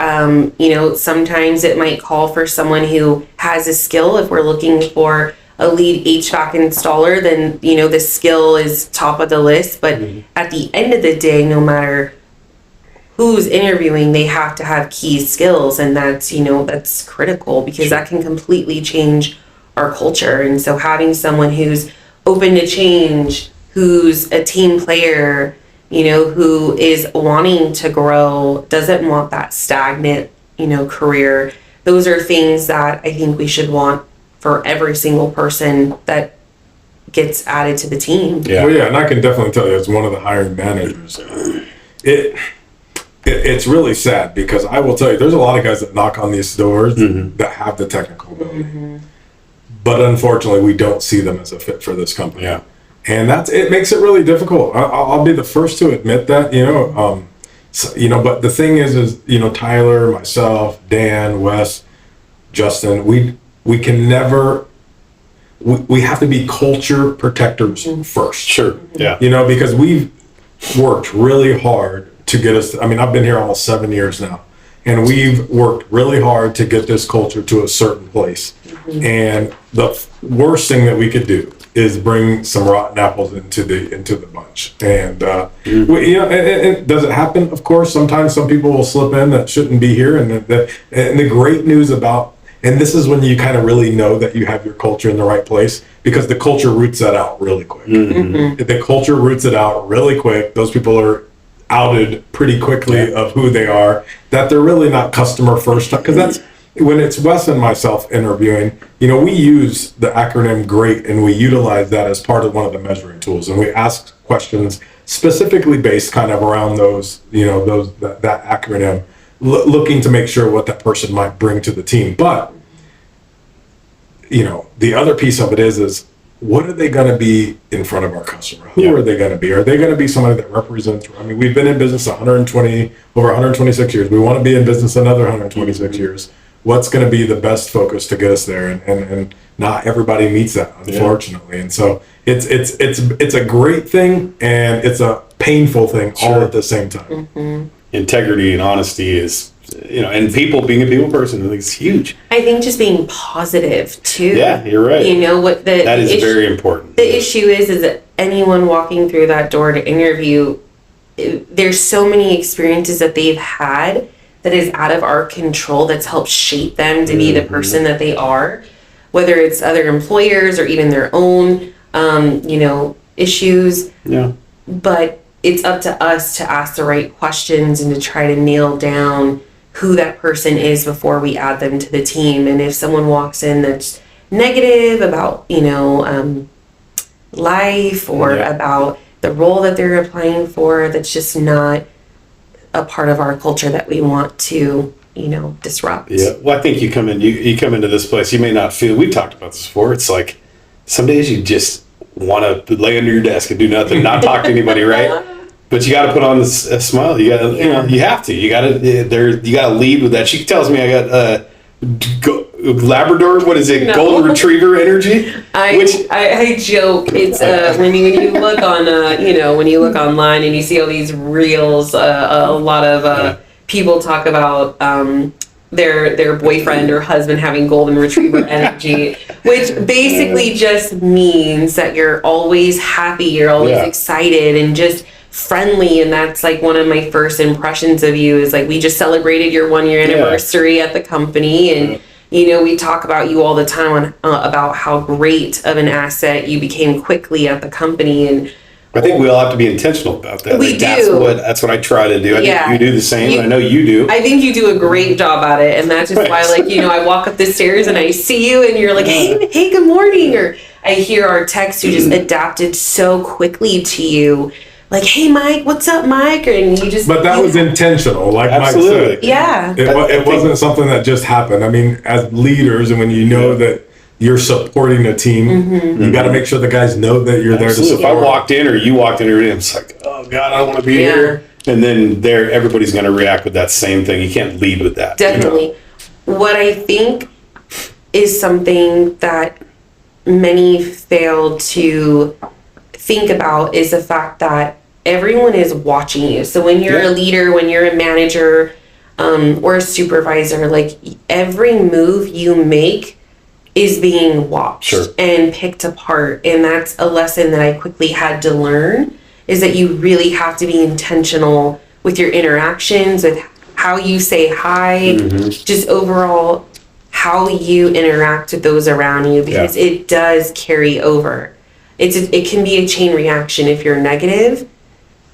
Sometimes it might call for someone who has a skill. If we're looking for a lead HVAC installer, then the skill is top of the list. But at the end of the day, no matter who's interviewing, they have to have key skills, and that's critical, because that can completely change our culture. And so having someone who's open to change, who's a team player, who is wanting to grow, doesn't want that stagnant career. Those are things that I think we should want for every single person that gets added to the team. Yeah. Well, yeah, and I can definitely tell you, as one of the hiring managers, it's really sad, because I will tell you, there's a lot of guys that knock on these doors that have the technical ability, but unfortunately, we don't see them as a fit for this company. Yeah, and it makes it really difficult. I'll be the first to admit that. But the thing is, Tyler, myself, Dan, Wes, Justin, we can never. We have to be culture protectors first. Sure. Yeah. Because we've worked really hard to get us. I mean, I've been here almost 7 years now, and we've worked really hard to get this culture to a certain place. And the worst thing that we could do is bring some rotten apples into the bunch. And and does it happen? Of course, sometimes some people will slip in that shouldn't be here. And the great news about, and this is when you kind of really know that you have your culture in the right place, because the culture roots that out really quick. If the culture roots it out really quick, those people are outed pretty quickly of who they are, that they're really not customer first. Because that's when it's Wes and myself interviewing, we use the acronym GREAT, and we utilize that as part of one of the measuring tools. And we ask questions specifically based kind of around those, that acronym, looking to make sure what that person might bring to the team. But, the other piece of it is what are they going to be in front of our customer? Who are they going to be? Are they going to be somebody that represents, I mean, we've been in business over 126 years. We want to be in business another 126 years. What's going to be the best focus to get us there? And not everybody meets that, unfortunately. Yeah. And so it's a great thing, and it's a painful thing all at the same time. Integrity and honesty is, and being a people person, I think is huge. I think just being positive too. Yeah, you're right. That is very important. The issue is that anyone walking through that door to interview, there's so many experiences that they've had that is out of our control, that's helped shape them to be the person that they are, whether it's other employers or even their own, issues. Yeah. But it's up to us to ask the right questions and to try to nail down who that person is before we add them to the team. And if someone walks in that's negative about, life or about the role that they're applying for, that's just not a part of our culture that we want to, disrupt. Yeah. Well, I think you come into this place, you may not feel, we've talked about this before. It's like some days you just want to lay under your desk and do nothing, not talk to anybody, right? But you got to put on a smile. You got to, you have to. You got to lead with that. She tells me I got Labrador. What is it? No. Golden Retriever energy. I joke. It's when you look on when you look online and you see all these reels. A lot of people talk about their boyfriend or husband having golden retriever energy, which basically just means that you're always happy, you're always excited, and just friendly. And that's like one of my first impressions of you is like, we just celebrated your 1-year anniversary at the company, and we talk about you all the time about how great of an asset you became quickly at the company. And I think we all have to be intentional about that. We do. That's what I try to do. I think you do the same. I know you do. I think you do a great job at it, and that's just why, I walk up the stairs and I see you, and you're like, hey, good morning. Or I hear our techs who just adapted so quickly to you, like, hey, Mike, what's up, Mike? And you just. But that was intentional, like absolutely. Mike said. Yeah. It wasn't something that just happened. I mean, as leaders, and when you know that you're supporting a team, you got to make sure the guys know that you're there to support. If I walked in or you walked in, it's like, oh God, I don't want to be here. And then everybody's going to react with that same thing. You can't lead with that. Definitely. What I think is something that many fail to think about is the fact that everyone is watching you. So when you're a leader, when you're a manager, or a supervisor, like every move you make is being watched and picked apart. And that's a lesson that I quickly had to learn, is that you really have to be intentional with your interactions, with how you say hi, just overall how you interact with those around you, because it does carry over. It can be a chain reaction. If you're negative,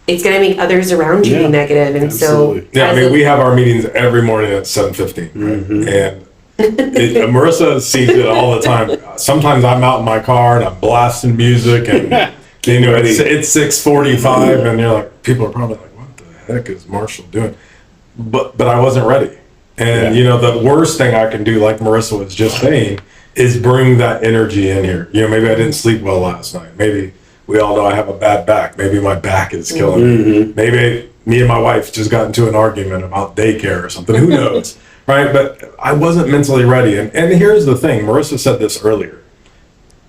it's going to make others around you be negative. And absolutely. so, Yeah, I mean, we have our meetings every morning at 7:15, right? And Marissa sees it all the time. Sometimes I'm out in my car and I'm blasting music, and it's 6:45, and you're like, people are probably like, "What the heck is Marshall doing?" But I wasn't ready, and the worst thing I can do, like Marissa was just saying, is bring that energy in here. Maybe I didn't sleep well last night. Maybe we all know I have a bad back. Maybe my back is killing me. Maybe me and my wife just got into an argument about daycare or something. Who knows? Right? But I wasn't mentally ready. And here's the thing. Marissa said this earlier.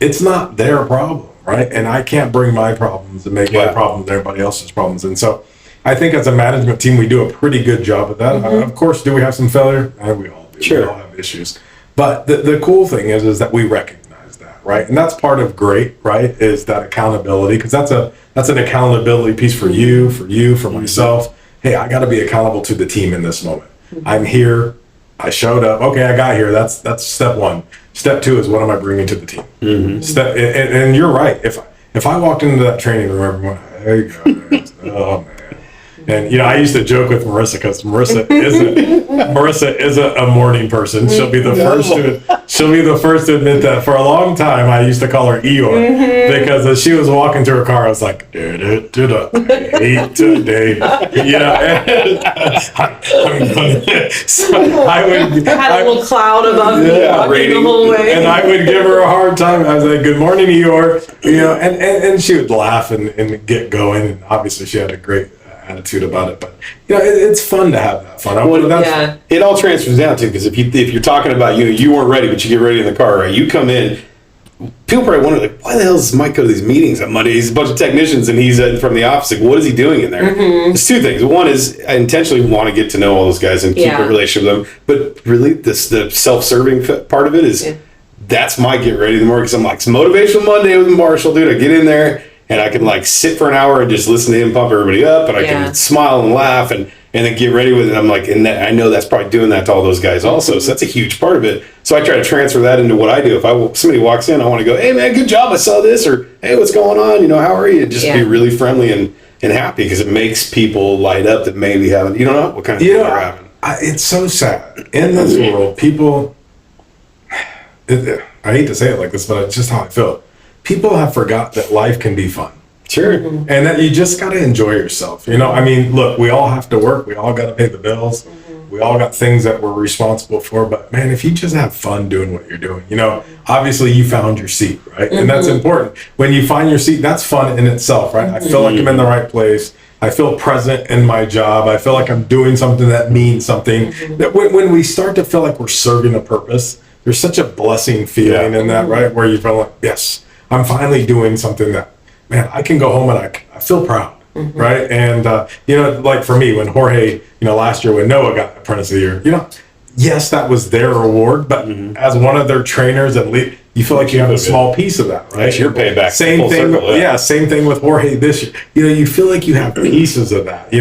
It's not their problem, right? And I can't bring my problems and make my problems everybody else's problems. And so I think as a management team, we do a pretty good job of that. Of course, do we have some failure? We all do. Sure. We all have issues. But the cool thing is that we recognize that, right? And that's part of great, right? Is that accountability, because that's an accountability piece for you, for myself. Hey, I got to be accountable to the team in this moment. I'm here. I showed up. Okay, I got here. That's step one. Step two is, what am I bringing to the team? And you're right. If I walked into that training room, everyone, hey guys, oh man. And I used to joke with Marissa, because Marissa isn't a morning person. She'll be the first to admit that. For a long time, I used to call her Eeyore, because as she was walking to her car, I was like, I hate today. So I had a little cloud above me walking the whole way. And I would give her a hard time. I was like, good morning, Eeyore. And she would laugh and get going. And obviously she had a great attitude about it, but it's fun to have that fun. It all transfers down to, because if you're talking about you weren't ready, but you get ready in the car, right? You come in, people probably wonder, like, why the hell does Mike go to these meetings on Monday? He's a bunch of technicians and he's from the office. Like, what is he doing in there? There's two things. One is, I intentionally want to get to know all those guys and keep a relationship with them. But really, the self-serving part of it is that's my get ready in the morning, because I'm like, it's Motivational Monday with Marshall, dude. I get in there and I can like sit for an hour and just listen to him pump everybody up, and I can smile and laugh and then get ready with it. I'm like, and I know that's probably doing that to all those guys also. So that's a huge part of it. So I try to transfer that into what I do. If somebody walks in, I want to go, hey man, good job, I saw this, or hey, what's going on? How are you? Just be really friendly and happy, because it makes people light up that maybe haven't, know what kind of things are having. It's so sad in this world. People, I hate to say it like this, but it's just how I feel. People have forgot that life can be fun. Sure. And that you just got to enjoy yourself. I mean, look, we all have to work. We all got to pay the bills. We all got things that we're responsible for. But man, if you just have fun doing what you're doing, obviously you found your seat, right? And that's important. When you find your seat, that's fun in itself, right? I feel like I'm in the right place. I feel present in my job. I feel like I'm doing something that means something. That when we start to feel like we're serving a purpose, there's such a blessing feeling in that, right? Where you feel like, yes, I'm finally doing something that, man, I can go home and I feel proud, right? And, like for me, when Jorge, last year when Noah got Apprentice of the Year, yes, that was their reward, but as one of their trainers and you feel like you have a small piece of that, right? That's your payback. Same thing, same thing with Jorge this year. You feel like you have pieces of that,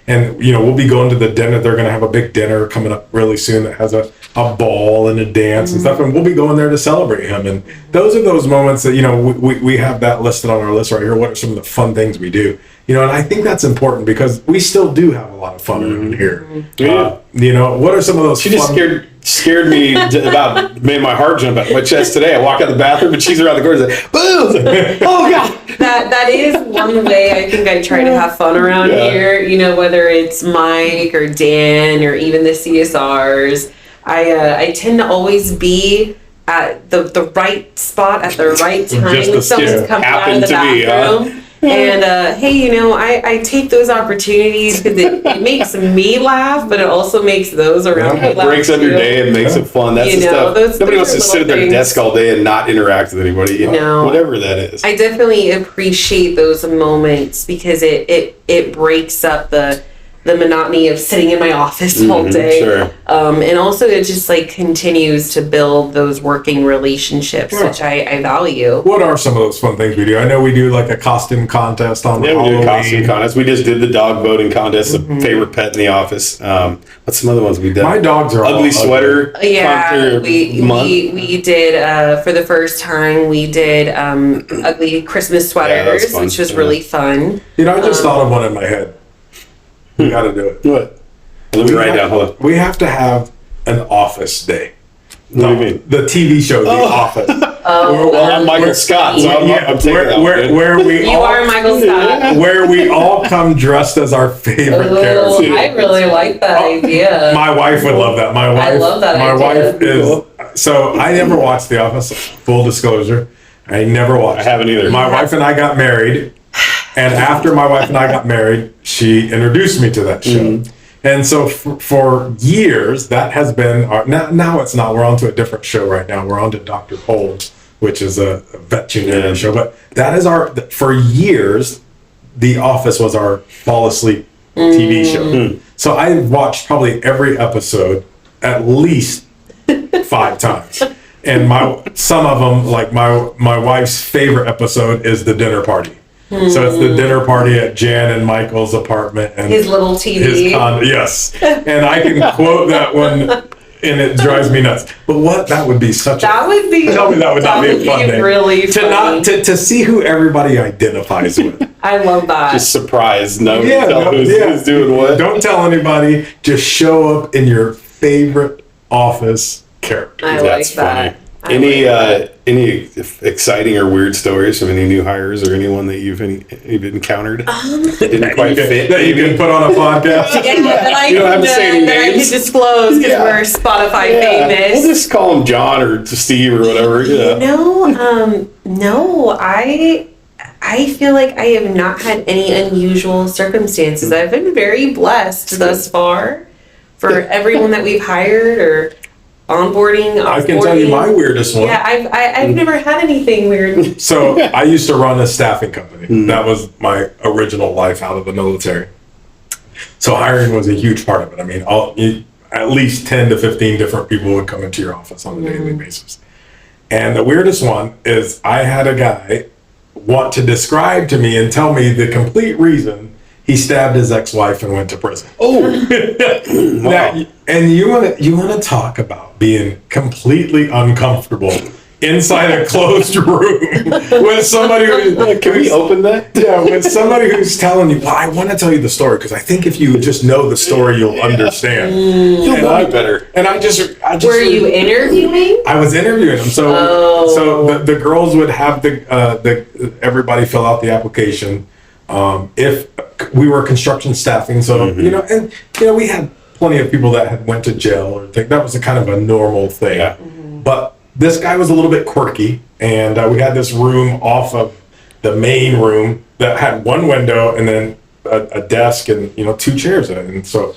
and we'll be going to the dinner. They're going to have a big dinner coming up really soon that has a ball and a dance and stuff, and we'll be going there to celebrate him. And those are those moments that we have that listed on our list right here. What are some of the fun things we do? And I think that's important, because we still do have a lot of fun around here. What are some of those? She just scared me about, made my heart jump out of my chest today. I walk out the bathroom and she's around the corner and like, boom! Oh god! That is one way I think I try to have fun around here. Whether it's Mike or Dan or even the CSRs, I tend to always be at the right spot at the right time when someone's coming out of the bathroom. And hey, I take those opportunities because it makes me laugh, but it also makes those around me laugh. It breaks up your day and makes it fun. That's the stuff. Nobody wants to sit at their desk all day and not interact with anybody. Whatever that is. I definitely appreciate those moments, because it breaks up the the monotony of sitting in my office all day. Sure. And also it just like continues to build those working relationships, which I value. What are some of those fun things we do? I know we do like a costume contest on Yeah, we Halloween. do a costume contest. We just did the dog voting contest, the favorite pet in the office. What's some other ones we did? My dogs are ugly all sweater. Yeah, month. we did for the first time we did ugly Christmas sweaters, fun. which was really fun. You know, I just thought of one in my head. We got to do it. What? Let me write down. Hold on. We have to have an office day. What do you mean? The TV show, The Office. Well, I'm Michael Scott, so I'm taking that one. Where we You are Michael Scott. where we all come dressed as our favorite characters. I really like that idea. My wife would love that. My wife, I love that my idea. wife is. So I never watched The Office. Full disclosure, I never watched. I haven't either. My wife and I got married, and after my wife and I got married, she introduced me to that show. And so for years, that has been our. Now it's not. We're on to a different show right now. We're on to Dr. Holmes, which is a veterinarian show. But that is our. For years, The Office was our fall asleep TV show. So I watched probably every episode at least 5 times. And some of them, like my wife's favorite episode is the dinner party. So it's the dinner party at Jan and Michael's apartment, and His little TV. his yes. And I can quote that one, and it drives me nuts. But that would be such That would be. tell me that would not be a fun day. Really to funny. to see who everybody identifies with. I love that. Just surprised. No, Yeah, tell no, who's, yeah. who's doing what. Don't tell anybody. Just show up in your favorite Office character. I That's like that. funny. Any exciting or weird stories from any new hires or anyone that you've encountered that didn't quite fit? That you can put on a podcast. Yeah, that I You don't have to say any that I can names. disclose because Yeah. we're Spotify Yeah, famous. we'll just call him John or Steve or whatever. Yeah. No, I feel like I have not had any unusual circumstances. I've been very blessed thus far for everyone that we've hired or onboarding. I can tell you my weirdest one. Yeah, I've never had anything weird. So I used to run a staffing company. That was my original life out of the military. So hiring was a huge part of it. I mean, at least 10 to 15 different people would come into your office on a daily basis. And the weirdest one is I had a guy want to describe to me and tell me the complete reason he stabbed his ex-wife and went to prison. Oh, Now, and you want to talk about being completely uncomfortable inside a closed room with somebody can we open that? yeah, with somebody who's telling you, well, I want to tell you the story because I think if you just know the story, you'll understand. You'll And know I- me better. And I just Were you interviewing? I was interviewing them, so the girls would have the everybody fill out the application. If we were construction staffing, so we had plenty of people that had went to jail or think that was a kind of a normal thing. Yeah. But this guy was a little bit quirky, and we had this room off of the main room that had one window and then a desk and 2 chairs in it. And so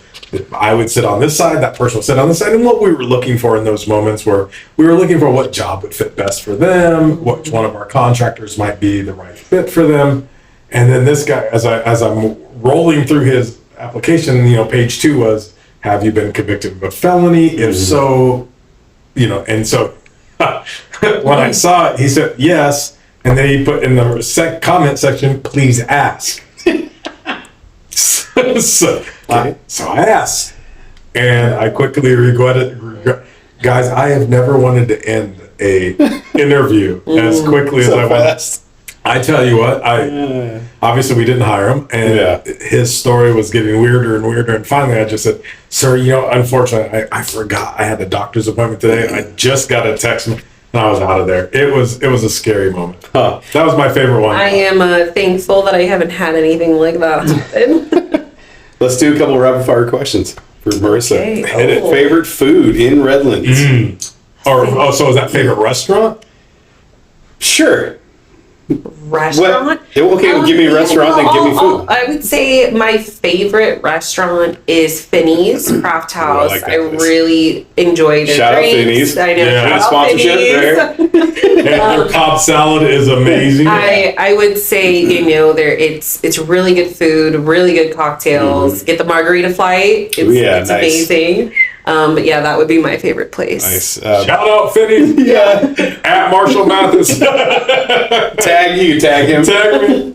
I would sit on this side, that person would sit on this side. And what we were looking for in those moments were we were looking for what job would fit best for them, which one of our contractors might be the right fit for them. And then this guy, as I'm rolling through his application, page 2 was, have you been convicted of a felony? If so, and so when I saw it, he said yes, and then he put in the comment section, please ask. so I asked, and I quickly regretted. Guys, I have never wanted to end a interview as quickly as I went. I tell you what, obviously we didn't hire him, and his story was getting weirder and weirder. And finally, I just said, "Sir, unfortunately, I forgot I had a doctor's appointment today. I just got a text, and I was out of there." It was a scary moment. Huh. That was my favorite one. I am thankful that I haven't had anything like that happen. Let's do a couple rapid fire questions for Marissa. Okay. Hit it. Oh. Favorite food in Redlands? So is that favorite restaurant? Sure. Restaurant? Okay, give me a restaurant, then give me food. I would say my favorite restaurant is Finney's Craft House. like that I place. really enjoy their Shout out drinks. Finney's. I know. Yeah. Shout out Sponsorship Finney's. And their Cobb salad is amazing. I would say, it's really good food, really good cocktails. Get the margarita flight. It's nice. amazing. But yeah, that would be my favorite place. Nice. Shout out Finney. Yeah. At Marshall Mathis. You tag him. Tag me.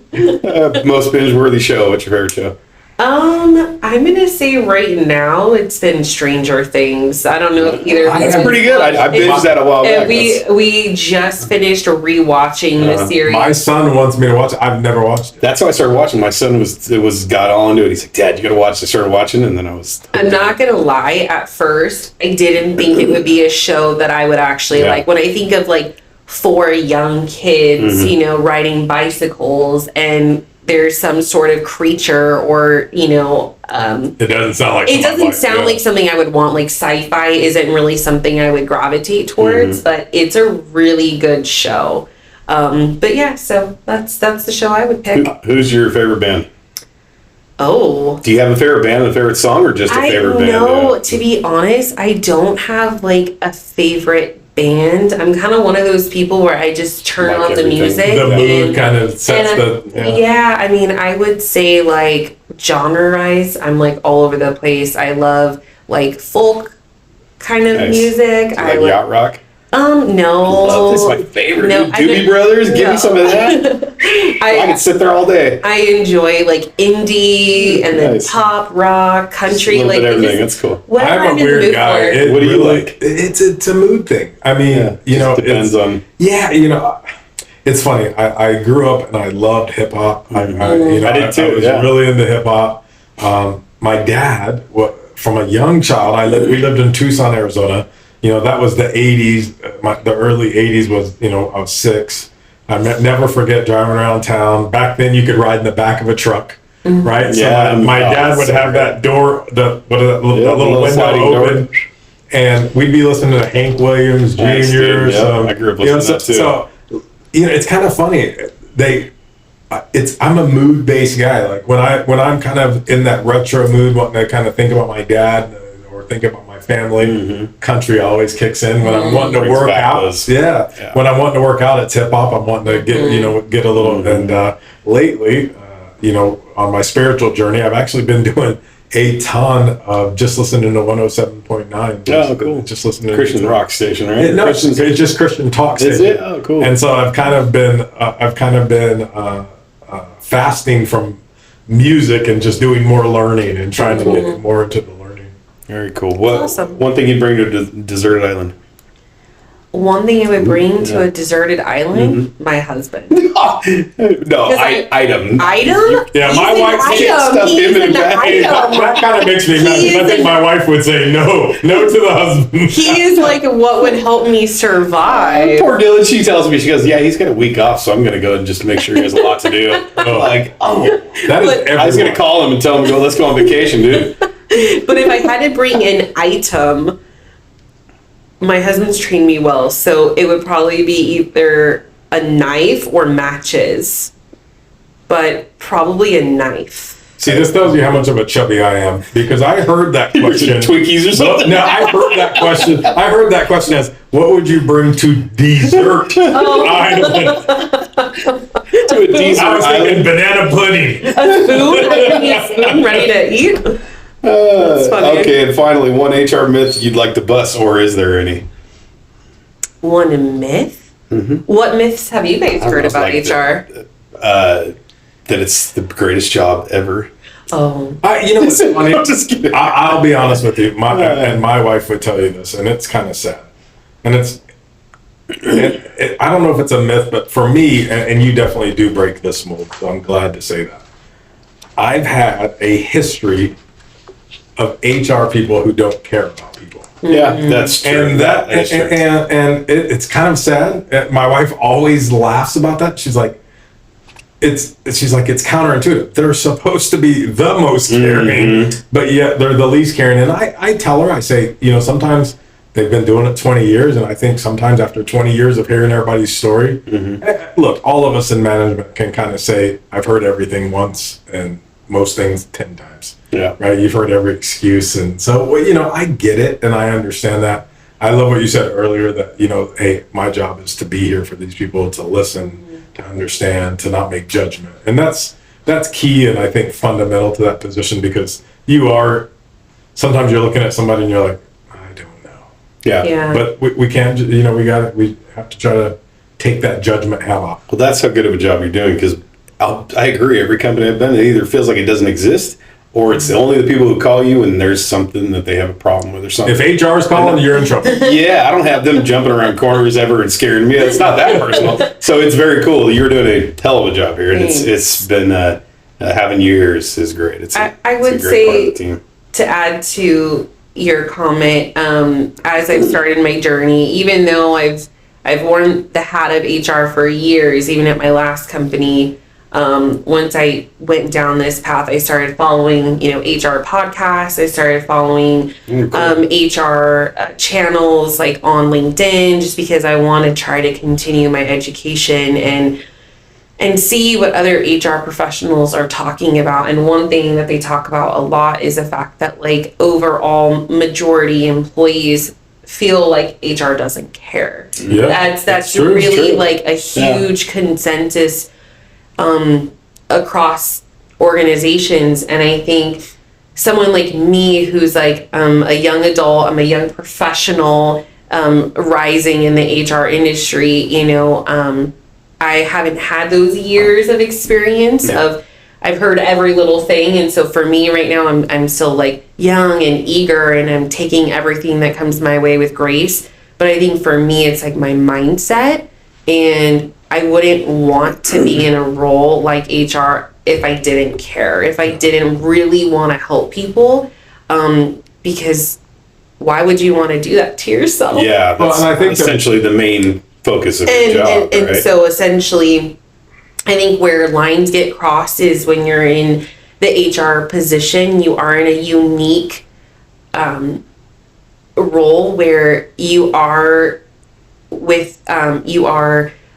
Most binge-worthy show. What's your favorite show? I'm gonna say right now it's been Stranger Things. I don't know if either of That's you- pretty good. I binged that a while back. We just finished rewatching the series. My son wants me to watch it. I've never watched it. That's how I started watching. My son got all into it. He's like, "Dad, you gotta watch." I started watching, and then I was. I'm not gonna lie. At first, I didn't think it would be a show that I would actually like. When I think of like 4 young kids, riding bicycles, and there's some sort of creature, or It doesn't sound like. it doesn't sound like something I would want. Like sci-fi isn't really something I would gravitate towards, but it's a really good show. But yeah, so that's the show I would pick. Who's your favorite band? Oh. Do you have a favorite band, a favorite song, or just a favorite band? No, to be honest, I don't have like a favorite band. I'm kind of one of those people where I just turn Like on the everything. music. The mood kind of sets I mean, I would say like genre-wise, I'm like all over the place. I love like folk kind of Nice. music. Do you like yacht rock? No. Love this. My favorite. No, Dude, I Doobie don't- Brothers. Give no. me some of that. I could sit there all day. I enjoy like indie and then Nice. pop, rock, country, A little like bit of everything. just That's cool. whatever I'm a in the weird mood guy. for. What do you like? It's a mood thing. I mean, Just depends on. Yeah, it's funny. I grew up and I loved hip hop. I did too, I was yeah. really into hip hop. My dad, from a young child, we lived in Tucson, Arizona. That was the 80s. The early 80s was, I was 6. I never forget driving around town. Back then, you could ride in the back of a truck, right? Yeah, So my dad would have that door, that little window sliding open. door. And we'd be listening to Hank Williams Jr. Nice, dude. Yeah, I grew up listening to that too. So, it's kind of funny. I'm a mood based guy. Like when I'm kind of in that retro mood, wanting to kind of think about my dad or think about my family, country always kicks in. When I'm wanting to Brings work back out, those- when I'm wanting to work out, it's hip hop. I'm wanting to get a little. And lately, on my spiritual journey, I've actually been doing a ton of just listening to 107.9. Oh, cool. Just listening Christian to rock station, right? No, it's just Christian talk Is station. it? Oh, cool. And so I've kind of been fasting from music and just doing more learning and trying to get more into the learning. Very cool. What Awesome. one thing you'd bring to a deserted island? One thing I would bring to a deserted island, my husband. No, I- item. Item? Yeah, He's my an wife can't item. stuff He's him in an the bag. item. That kind of makes me mad. He 'Cause I is think an- my wife would say no to the husband. He is like what would help me survive. Poor Dylan, she tells me, she goes, "Yeah, he's got a week off, so I'm going to go and just make sure he has a lot to do." I'm like, oh. That is But- I was going to everyone. call him and tell him, let's go on vacation, dude. But if I had to bring an item, my husband's trained me well, so it would probably be either a knife or matches. But probably a knife. See, this tells you how much of a chubby I am because I heard that question. Twinkies or something? No, I heard that question. I heard that question as, "What would you bring to dessert island?" To a desert I was thinking island. banana pudding. A spoon? I need a spoon ready to eat? That's funny. Okay, and finally, one HR myth you'd like to bust, or is there any? One myth? What myths have you guys heard know, about like HR? That it's the greatest job ever. Oh. You know what's funny? I'm just kidding. I'll be honest with you. My wife would tell you this, and it's kind of sad. And I don't know if it's a myth, but for me, and you definitely do break this mold, so I'm glad to say that. I've had a history of HR people who don't care about people. Yeah, that's true. And That's true. it's kind of sad. My wife always laughs about that. She's like, it's counterintuitive. They're supposed to be the most caring, but yet they're the least caring. And I tell her, I say, sometimes they've been doing it 20 years. And I think sometimes after 20 years of hearing everybody's story, look, all of us in management can kind of say, I've heard everything once and most things 10 times. Yeah. Right. You've heard every excuse. And so, you know, I get it and I understand that. I love what you said earlier that, you know, hey, my job is to be here for these people, to listen, to understand, to not make judgment. And that's key. And I think fundamental to that position, because sometimes you're looking at somebody and you're like, I don't know. Yeah. But we can't, you know, we have to try to take that judgment hat off. Well, that's how good of a job you're doing, because I agree. Every company I've been in, it either feels like it doesn't exist, or it's only the people who call you and there's something that they have a problem with or something. If HR is calling, you're in trouble. Yeah, I don't have them jumping around corners ever and scaring me. It's not that personal. So it's very cool. You're doing a hell of a job here, and it's been having you here is great. I would say, to add to your comment, as I've started my journey, even though I've worn the hat of HR for years, even at my last company. Once I went down this path, I started following, you know, HR podcasts. I started following HR channels like on LinkedIn, just because I want to try to continue my education and see what other HR professionals are talking about. And one thing that they talk about a lot is the fact that, like, overall majority employees feel like HR doesn't care. Yeah, that's really like a huge consensus across organizations. And I think someone like me, who's like a young adult, I'm a young professional, rising in the HR industry, you know, I haven't had those years of experience I've heard every little thing. And so for me right now, I'm still like young and eager, and I'm taking everything that comes my way with grace. But I think for me, it's like my mindset, and I wouldn't want to be in a role like HR if I didn't care, if I didn't really want to help people, because why would you want to do that to yourself? Yeah, that's I think essentially the main focus of your job, and so essentially, I think where lines get crossed is when you're in the HR position, you are in a unique role where you are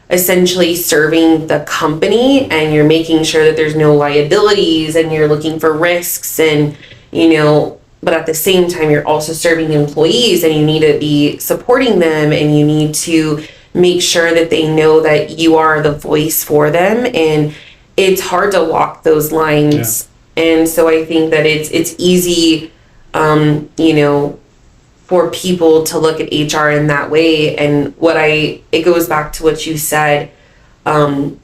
essentially serving the company, and you're making sure that there's no liabilities, and you're looking for risks, and, you know, but at the same time, you're also serving employees, and you need to be supporting them, and you need to make sure that they know that you are the voice for them. And it's hard to walk those lines. Yeah. And so I think that it's easy, you know, for people to look at HR in that way. And it goes back to what you said. Every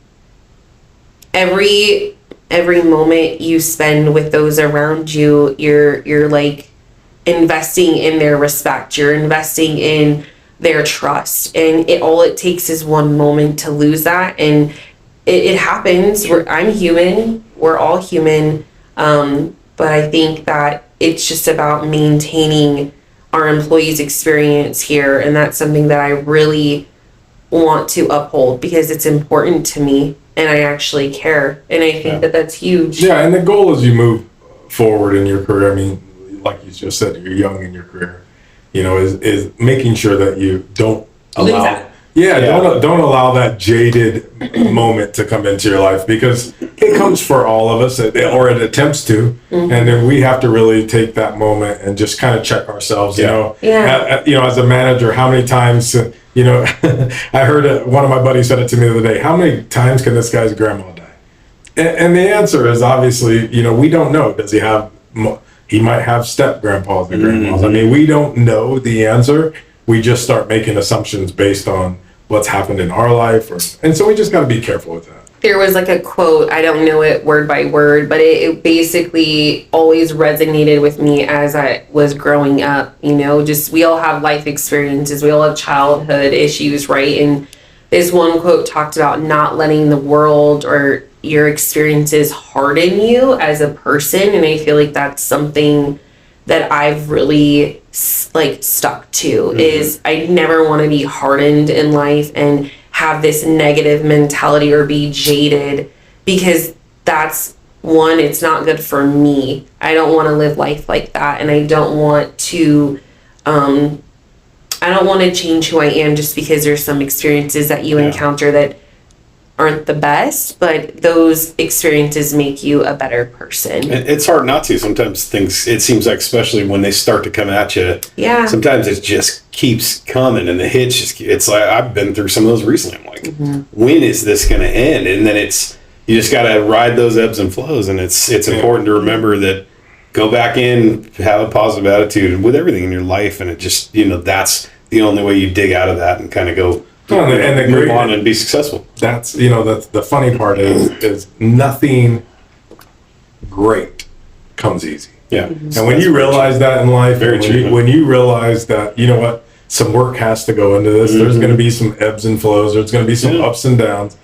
moment you spend with those around you, you're like investing in their respect. You're investing in their trust. And all it takes is one moment to lose that. And it happens. I'm human. We're all human. But I think that it's just about maintaining our employees' experience here, and that's something that I really want to uphold because it's important to me and I actually care, and I think that that's huge. Yeah, and the goal as you move forward in your career, I mean, like you just said, you're young in your career, you know, is making sure that you don't allow don't allow that jaded moment to come into your life, because it comes for all of us, or it attempts to, and then we have to really take that moment and just kind of check ourselves. You know, as a manager, how many times, you know, I heard one of my buddies said it to me the other day. How many times can this guy's grandma die? And the answer is obviously, you know, we don't know. Does he have? He might have step grandpas and grandmas. I mean, we don't know the answer. We just start making assumptions based on what's happened in our life, and so we just got to be careful with that. There was like a quote, I don't know it word by word, but it basically always resonated with me as I was growing up. You know, just we all have life experiences, we all have childhood issues, right? And this one quote talked about not letting the world or your experiences harden you as a person, and I feel like that's something that I've really like stuck to, is I never want to be hardened in life and have this negative mentality or be jaded, because that's one, it's not good for me. I don't want to live life like that, and I don't want to I don't want to change who I am just because there's some experiences that you encounter that aren't the best, but those experiences make you a better person. It's hard not to. Sometimes things, it seems like, especially when they start to come at you, sometimes it just keeps coming and the hits just, it's like, I've been through some of those recently. I'm like, when is this going to end? And then you just got to ride those ebbs and flows. And it's important to remember that, go back in, have a positive attitude with everything in your life. And it just, that's the only way you dig out of that and kind of go, and move on and be successful. That's the funny part is nothing great comes easy. Yeah. And when you realize that in life, when you realize that, what, some work has to go into this, there's going to be some ebbs and flows, there's going to be some ups and downs.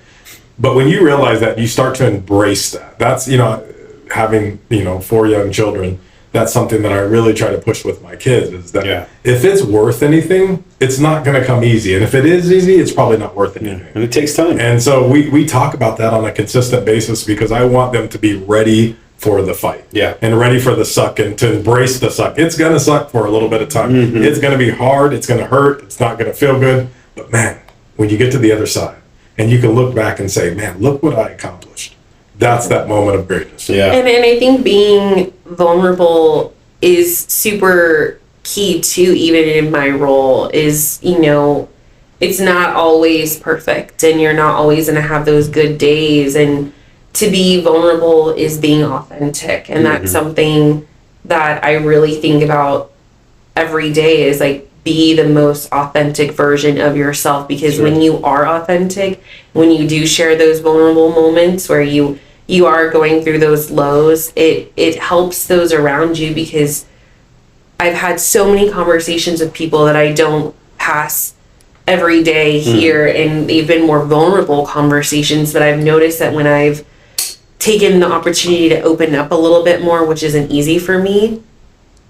But when you realize that, you start to embrace that. That's, having, 4 young children, that's something that I really try to push with my kids is that if it's worth anything, it's not going to come easy. And if it is easy, it's probably not worth anything. And it takes time. And so we talk about that on a consistent basis because I want them to be ready for the fight. Yeah. And ready for the suck and to embrace the suck. It's going to suck for a little bit of time. It's going to be hard. It's going to hurt. It's not going to feel good. But man, when you get to the other side and you can look back and say, man, look what I accomplished. That's that moment of greatness. Yeah. And I think being vulnerable is super key too, even in my role, is, it's not always perfect and you're not always going to have those good days. And to be vulnerable is being authentic. And that's something that I really think about every day is like, be the most authentic version of yourself, because when you are authentic, when you do share those vulnerable moments where you are going through those lows, it helps those around you, because I've had so many conversations with people that I don't pass every day here, and they've been more vulnerable conversations, but I've noticed that when I've taken the opportunity to open up a little bit more, which isn't easy for me,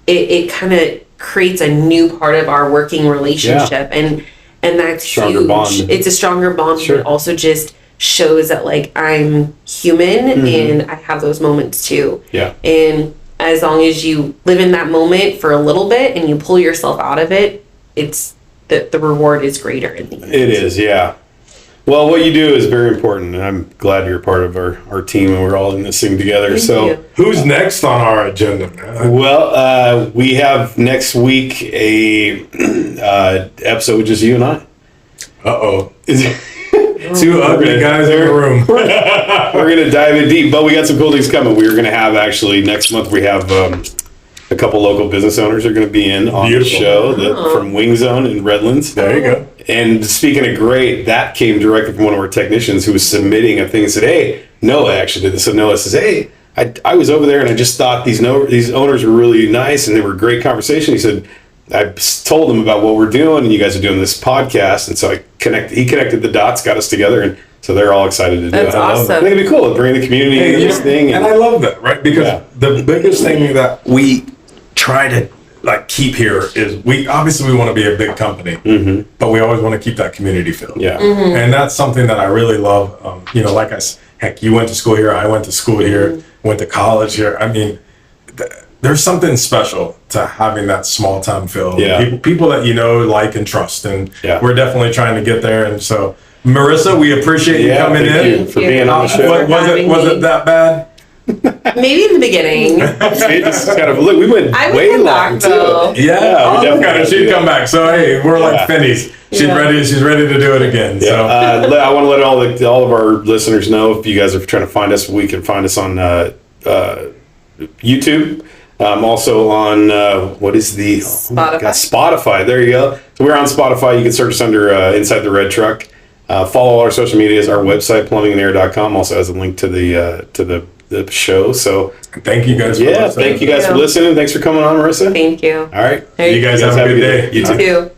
it kind of creates a new part of our working relationship, and that's stronger huge. Bond. It's a stronger bond, but it also just shows that like I'm human and I have those moments too. Yeah. And as long as you live in that moment for a little bit and you pull yourself out of it, it's the reward is greater in the end. It is, yeah. Well, what you do is very important, and I'm glad you're part of our team, and we're all in this thing together. Thank you. Who's next on our agenda, man? Well, we have next week a episode with just you and I. Uh-oh. Two ugly guys in the room. We're going to dive in deep, but we got some cool things coming. We're going to have, actually, next month, we have a couple local business owners are going to be in on the show from Wing Zone in Redlands. There you go. And speaking of great, that came directly from one of our technicians who was submitting a thing and said, hey, Noah actually did this. So Noah says, hey, I was over there and I just thought these owners were really nice and they were a great conversation. He said, I told them about what we're doing and you guys are doing this podcast. And so he connected the dots, got us together, and so they're all excited to do it. That's awesome. I think it'd be cool to bring the community into this thing. And I love that, right? Because the biggest thing that we try to keep here is we want to be a big company, but we always want to keep that community feel. Yeah. And that's something that I really love. Like I said, heck, you went to school here, I went to school here, went to college here. I mean, there's something special to having that small town feel. Yeah. People that like and trust, and we're definitely trying to get there. And so, Marissa, we appreciate you coming in. Thank you for being on the show. Was it that bad? Maybe in the beginning. We went way long too. Yeah, we definitely she'd come back. So hey, we're like Finnies. She's ready. She's ready to do it again. Yeah. So I want to let all of our listeners know, if you guys are trying to find us, we can find us on YouTube. Also on what is the Spotify. There you go. So we're on Spotify. You can search us under Inside the Red Truck. Follow all our social medias. Our website, plumbingandair.com, also has a link to the show. So thank you guys for listening. Thank you guys for listening. Thanks for coming on, Marissa. Thank you. All right. You guys have a good day. You too.